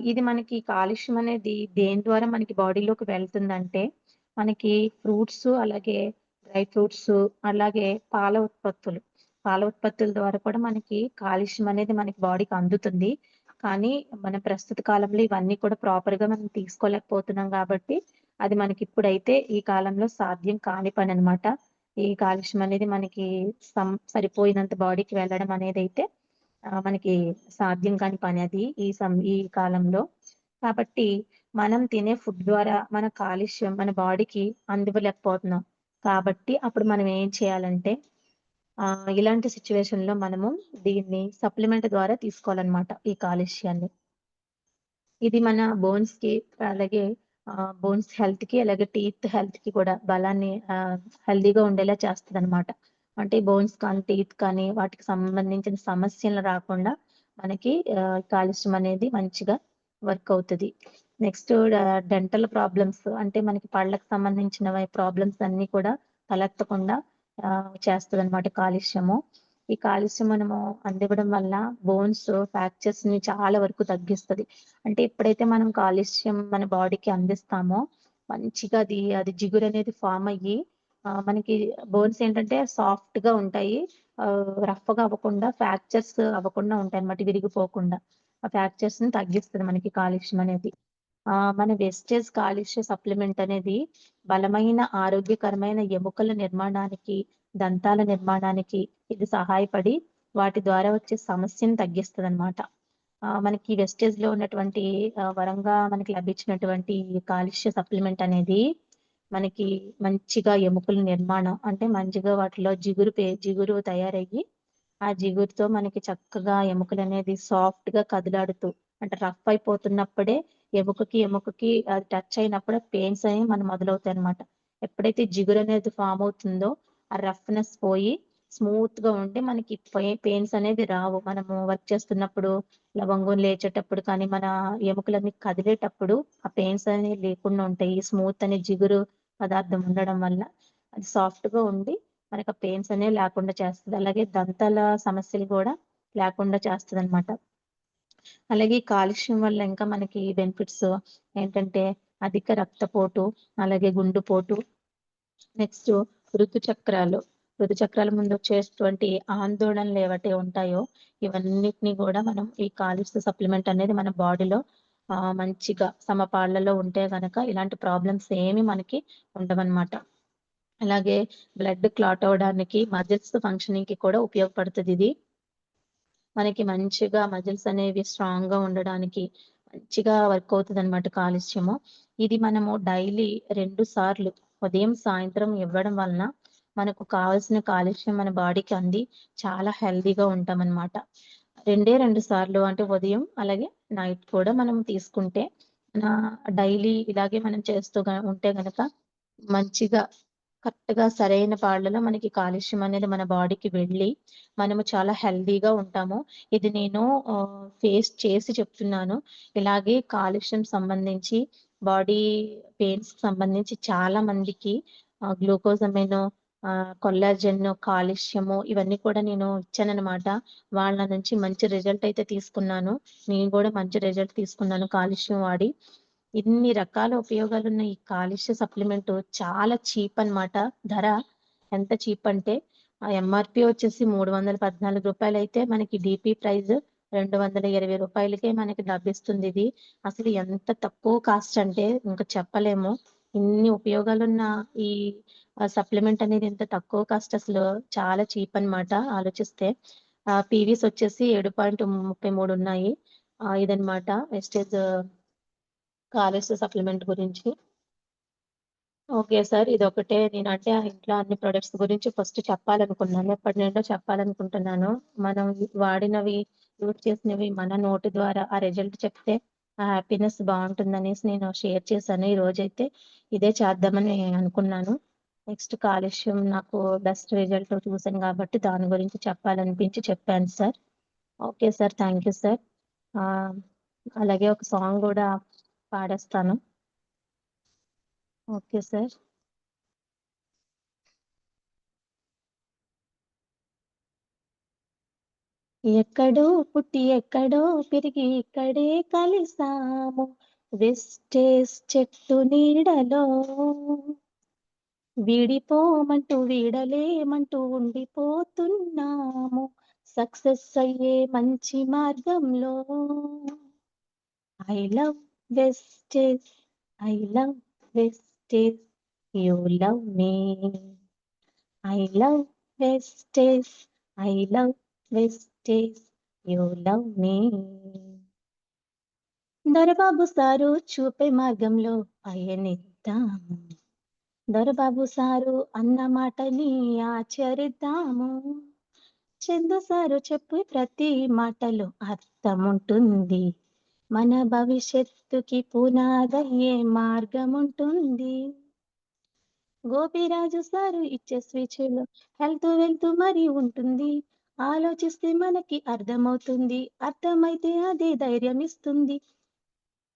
S1: ఇది మనకి కాలుష్యం అనేది దేని ద్వారా మనకి బాడీలోకి వెళ్తుందంటే, మనకి ఫ్రూట్స్ అలాగే డ్రై ఫ్రూట్స్ అలాగే పాల ఉత్పత్తులు. పాల ఉత్పత్తుల ద్వారా కూడా మనకి కాలుష్యం అనేది మనకి బాడీకి అందుతుంది. కానీ మన ప్రస్తుత కాలంలో ఇవన్నీ కూడా ప్రాపర్‌గా మనం తీసుకోలేకపోతున్నాం గాబట్టి, అది మనకిప్పుడైతే ఈ కాలంలో సాధ్యం కాని పననమాట. ఈ కాలుష్యం అనేది మనకి సరిపోయినంత బాడీకి వెళ్ళడం అనేదైతే మనకి సాధ్యం కాని పని అది ఈ కాలంలో. కాబట్టి మనం తినే ఫుడ్ ద్వారా మన కాలుష్యం మన బాడీకి అందివ్వలేకపోతున్నాం. కాబట్టి అప్పుడు మనం ఏం చేయాలంటే ఇలాంటి సిట్యుయేషన్‌లో మనము దీన్ని సప్లిమెంట్ ద్వారా తీసుకోవాలనమాట ఈ కాలుష్యాన్ని. ఇది మన బోన్స్‌కి అలాగే బోన్స్ హెల్త్‌కి అలాగే టీత్ హెల్త్‌కి కూడా బలాన్ని హెల్తీగా ఉండేలా చేస్తదనమాట. అంటే బోన్స్ కానీ, టీత్ కానీ వాటికి సంబంధించిన సమస్యలు రాకుండా మనకి కాల్షియం అనేది మంచిగా వర్క్ అవుతది. నెక్స్ట్ డెంటల్ ప్రాబ్లమ్స్ అంటే మనకి పళ్ళకి సంబంధించినవి ప్రాబ్లమ్స్ అన్నీ కూడా తలెత్తకుండా చేస్తదనమాట కాలుష్యము. ఈ కాలుష్యం మనము అందివ్వడం వల్ల బోన్స్ ఫ్రాక్చర్స్‌ని చాలా వరకు తగ్గిస్తది. అంటే ఎప్పుడైతే మనం కాలుష్యం మన బాడీకి అందిస్తామో మంచిగా అది జిగురనేది ఫార్మ్ అయ్యి మనకి బోన్స్ ఏంటంటే సాఫ్ట్‌గా ఉంటాయి. రఫ్‌గా అవ్వకుండా ఫ్రాక్చర్స్ అవ్వకుండా ఉంటాయన్నమాట విరిగిపోకుండా. ఆ ఫ్రాక్చర్స్‌ని తగ్గిస్తది మనకి కాలుష్యం అనేది. మన వెస్టేజ్ కాలుష్య సప్లిమెంట్ అనేది బలమైన ఆరోగ్యకరమైన ఎముకల నిర్మాణానికి, దంతాల నిర్మాణానికి ఇది సహాయపడి వాటి ద్వారా వచ్చే సమస్యను తగ్గిస్తదనమాట. మనకి వెస్టేజ్‌లో ఉన్నటువంటి వరంగా మనకి లభించినటువంటి కాలుష్య సప్లిమెంట్ అనేది మనకి మంచిగా ఎముకల నిర్మాణం అంటే మంచిగా వాటిలో జిగురు తయారయ్యి ఆ జిగురుతో మనకి చక్కగా ఎముకలనేది సాఫ్ట్‌గా కదలాడుతూ అంటే రఫ్ అయిపోతున్నప్పుడే ఎముకకి అది టచ్ అయినప్పుడే పెయిన్స్ అనేవి మొదలవుతాయన్నమాట. ఎప్పుడైతే జిగురనేది ఫార్మ్ అవుతుందో ఆ రఫ్‌నెస్ పోయి స్మూత్‌గా ఉండి మనకి పెయిన్స్ అనేది రావు. మనము వర్క్ చేస్తున్నప్పుడు ఇలా వంగుని లేచేటప్పుడు కానీ, మన ఎముకలన్నీ కదిలేటప్పుడు ఆ పెయిన్స్ అనేవి లేకుండా ఉంటాయి. ఈ స్మూత్ అనే జిగురు పదార్థం ఉండడం వల్ల అది సాఫ్ట్‌గా ఉండి మనకు ఆ పెయిన్స్ అనేవి లేకుండా చేస్తది. అలాగే దంతాల సమస్యలు గూడా లేకుండా చేస్తదనమాట. అలాగే ఈ కాలుష్యం వల్ల ఇంకా మనకి బెనిఫిట్స్ ఏంటంటే అధిక రక్తపోటు, అలాగే గుండెపోటు, నెక్స్ట్ ఋతుచక్రాలు. ఋతుచక్రాల ముందు వచ్చేటువంటి ఆందోళనలు ఏవైతే ఉంటాయో ఇవన్నిటిని గూడా మనం ఈ కాలుష్య సప్లిమెంట్ అనేది మన బాడీలో మంచిగా సమపాళ్లలో ఉంటే గనక ఇలాంటి ప్రాబ్లమ్స్ ఏమి మనకి ఉండవనమాట. అలాగే బ్లడ్ క్లాట్ అవ్వడానికి, మజిల్స్ ఫంక్షనింగ్‌కి కూడా ఉపయోగపడుతదిది. మనకి మంచిగా మజిల్స్ అనేవి స్ట్రాంగ్‌గా ఉండడానికి మంచిగా వర్క్ అవుతదనమాట కాలుష్యము. ఇది మనము డైలీ 2 సార్లు ఉదయం, సాయంత్రం ఇవ్వడం వలన మనకు కావాల్సిన కాలుష్యం మన బాడీకి అంది చాలా హెల్తీగా ఉంటామనమాట. 2 సార్లు అంటే ఉదయం అలాగే నైట్ కూడా మనం తీసుకుంటే డైలీ ఇలాగే మనం చేస్తూ ఉంటే గనక మంచిగా కరెక్ట్‌గా సరైన పాళ్లలో మనకి కాలుష్యం అనేది మన బాడీకి వెళ్ళి, మనము చాలా హెల్తీగా ఉంటాము. ఇది నేను ఫేస్ చేసి చెప్తున్నాను. ఇలాగే కాలుష్యం సంబంధించి బాడీ పెయిన్స్‌కి సంబంధించి చాలా మందికి గ్లూకోజమైను, కొల్లాజెన్, కాలుష్యము ఇవన్నీ కూడా నేను ఇచ్చాననమాట. వాళ్ళ నుంచి మంచి రిజల్ట్ అయితే తీసుకున్నాను. నేను కూడా మంచి రిజల్ట్ తీసుకున్నాను కాలుష్యం వాడి. ఇన్ని రకాల ఉపయోగాలున్న ఈ కాలుష్య సప్లిమెంట్ చాలా చీప్ అన్నమాట. ధర ఎంత చీప్ అంటే ఎంఆర్‌పీ వచ్చేసి రూ. 314 అయితే మనకి డీపీ ప్రైస్ రూ. 220కే మనకి లభిస్తుందిది. అసలు ఎంత తక్కువ కాస్ట్ అంటే ఇంక చెప్పలేము. ఇన్ని ఉపయోగాలున్న ఈ సప్లిమెంట్ అనేది ఇంత తక్కువ కాస్ట్ అసలు చాలా చీప్ అన్నమాట ఆలోచిస్తే. పీవీస్ వచ్చేసి 7.33 ఉన్నాయి. ఇదన్నమాట వెస్టేజ్ కాలేజ్ సప్లిమెంట్ గురించి. Okay sir. ఇదొకటే నేనంటే ఇంట్లో అన్ని ప్రొడక్ట్స్ గురించి ఫస్ట్ చెప్పాలనుకున్నాను. ఎప్పటినుండో చెప్పాలనుకుంటున్నాను. మనం వాడినవి, యూజ్ చేసినవి మన నోటి ద్వారా ఆ రిజల్ట్ చెప్తే ఆ హ్యాపీనెస్ బావుంటుందనేసి నేను షేర్ చేశాను. ఈరోజైతే ఇదే చేద్దామని అనుకున్నాను. నెక్స్ట్ కాలుష్యం నాకు బెస్ట్ రిజల్ట్ చూసాను కాబట్టి దాని గురించి చెప్పాలనిపించి చెప్పాను sir. Okay sir. Thank you sir. ఆహ్, అలాగే ఒక సాంగ్ గూడా పాడేస్తాను. Okay sir. ఎక్కడో పుట్టి ఎక్కడో పెరిగి ఇక్కడే కలిసాము వెస్టేజ్ చెట్టు నీడలో విడిపోమంటూ వీడలేమంటూ ఉండిపోతున్నాము సక్సెస్ అయ్యే మంచి మార్గంలో I love Vestige I love Vestige you love me I love Vestige I love Vestige you love me Dorababu sir చూపే మార్గంలో పయనిద్దాము దొరబాబు సారు అన్న మాటని ఆచరిద్దాము చందు సారు చెప్పు ప్రతి మాటలో అర్థం ఉంటుంది మన భవిష్యత్తుకి పునాదయ్యే మార్గం ఉంటుంది. గోపిరాజు సారు ఇచ్చే స్పీచ్‌లో హెల్త్ వెల్త్ మరి ఉంటుంది. ఆలోచిస్తే మనకి అర్థమవుతుంది. అర్థమైతే అదే ధైర్యం ఇస్తుంది.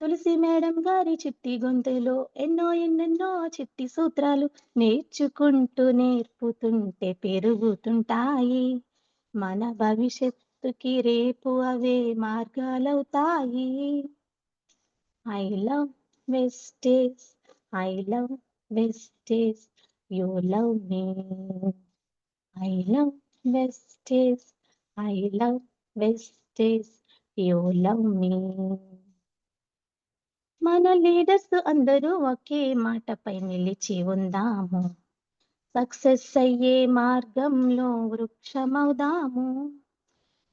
S1: తులసి మేడం గారి చిట్టి గొంతులో ఎన్నెన్నో చిట్టి సూత్రాలు నేర్చుకుంటూ నేర్పుతుంటే పెరుగుతుంటాయి. మన భవిష్యత్తుకి రేపు అవే మార్గాలవుతాయి. I love Vestige. I love Vestige. You love me. I love Vestige. I love Vestige. You love me. మన లీడర్స్ అందరూ ఒకే మాటపై నిలిచి ఉందాము. సక్సెస్ అయ్యే మార్గంలో వృక్షమవుదాము.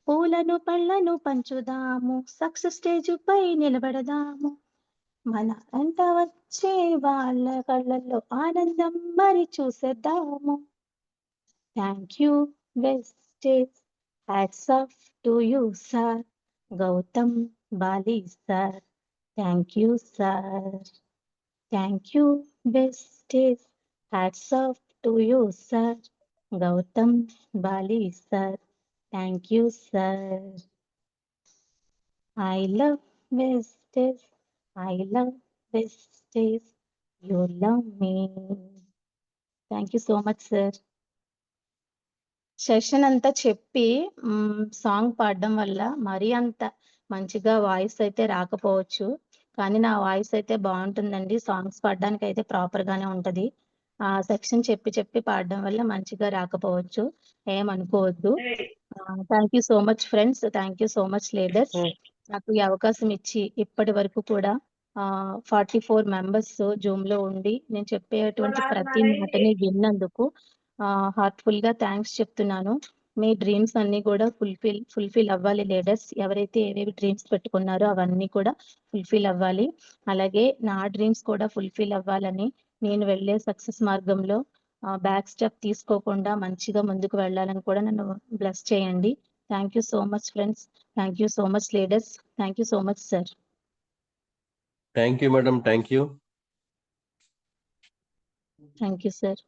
S1: పూలను పళ్ళను పంచుదాము. సక్సెస్ స్టేజ్ పై నిలబడదాము. మన అంట వచ్చే వాళ్ళ కళ్ళల్లో ఆనందం మరి చూసేద్దాము. Thank you Vestige. Hats off to you sir. Gautam Bali sir. Thank you sir. Thank you Vestige. Hats off to you sir. Gautam Bali sir. Thank you sir. I love Vestige. I love Vestige. You love me. Thank you so much, sir. Session అంతా చెప్పి song పాడడం వల్ల మరీ అంత మంచిగా voice అయితే రాకపోవచ్చు, కానీ నా వాయిస్ అయితే బాగుంటుందండి. సాంగ్స్ పాడడానికి అయితే ప్రాపర్ గానే ఉంటది. ఆ సెక్షన్ చెప్పి పాడడం వల్ల మంచిగా రాకపోవచ్చు, ఏమనుకోవద్దు. Thank you so much friends. Thank you so much leaders. నాకు ఈ అవకాశం ఇచ్చి ఇప్పటి వరకు కూడా 44 మెంబర్స్ జూమ్ లో ఉండి నేను చెప్పేటువంటి ప్రతి మాటని విన్నందుకు హార్ట్ఫుల్ గా థ్యాంక్స్ చెప్తున్నాను. మీ డ్రీమ్స్ అన్ని కూడా ఫుల్ఫిల్ అవ్వాలి లీడర్స్. ఎవరైతే ఏవేవి డ్రీమ్స్ పెట్టుకున్నారో అవన్నీ కూడా ఫుల్ఫిల్ అవ్వాలి. అలాగే నా డ్రీమ్స్ కూడా ఫుల్ఫిల్ అవ్వాలని, నేను వెళ్ళే సక్సెస్ మార్గంలో బ్యాక్ స్టెప్ తీసుకోకుండా మంచిగా ముందుకు వెళ్ళాలని కూడా నన్ను బ్లెస్ చేయండి. Thank you so much friends. Thank you so much leaders. Thank you so much sir.
S2: Thank you madam. Thank you.
S1: Thank you sir.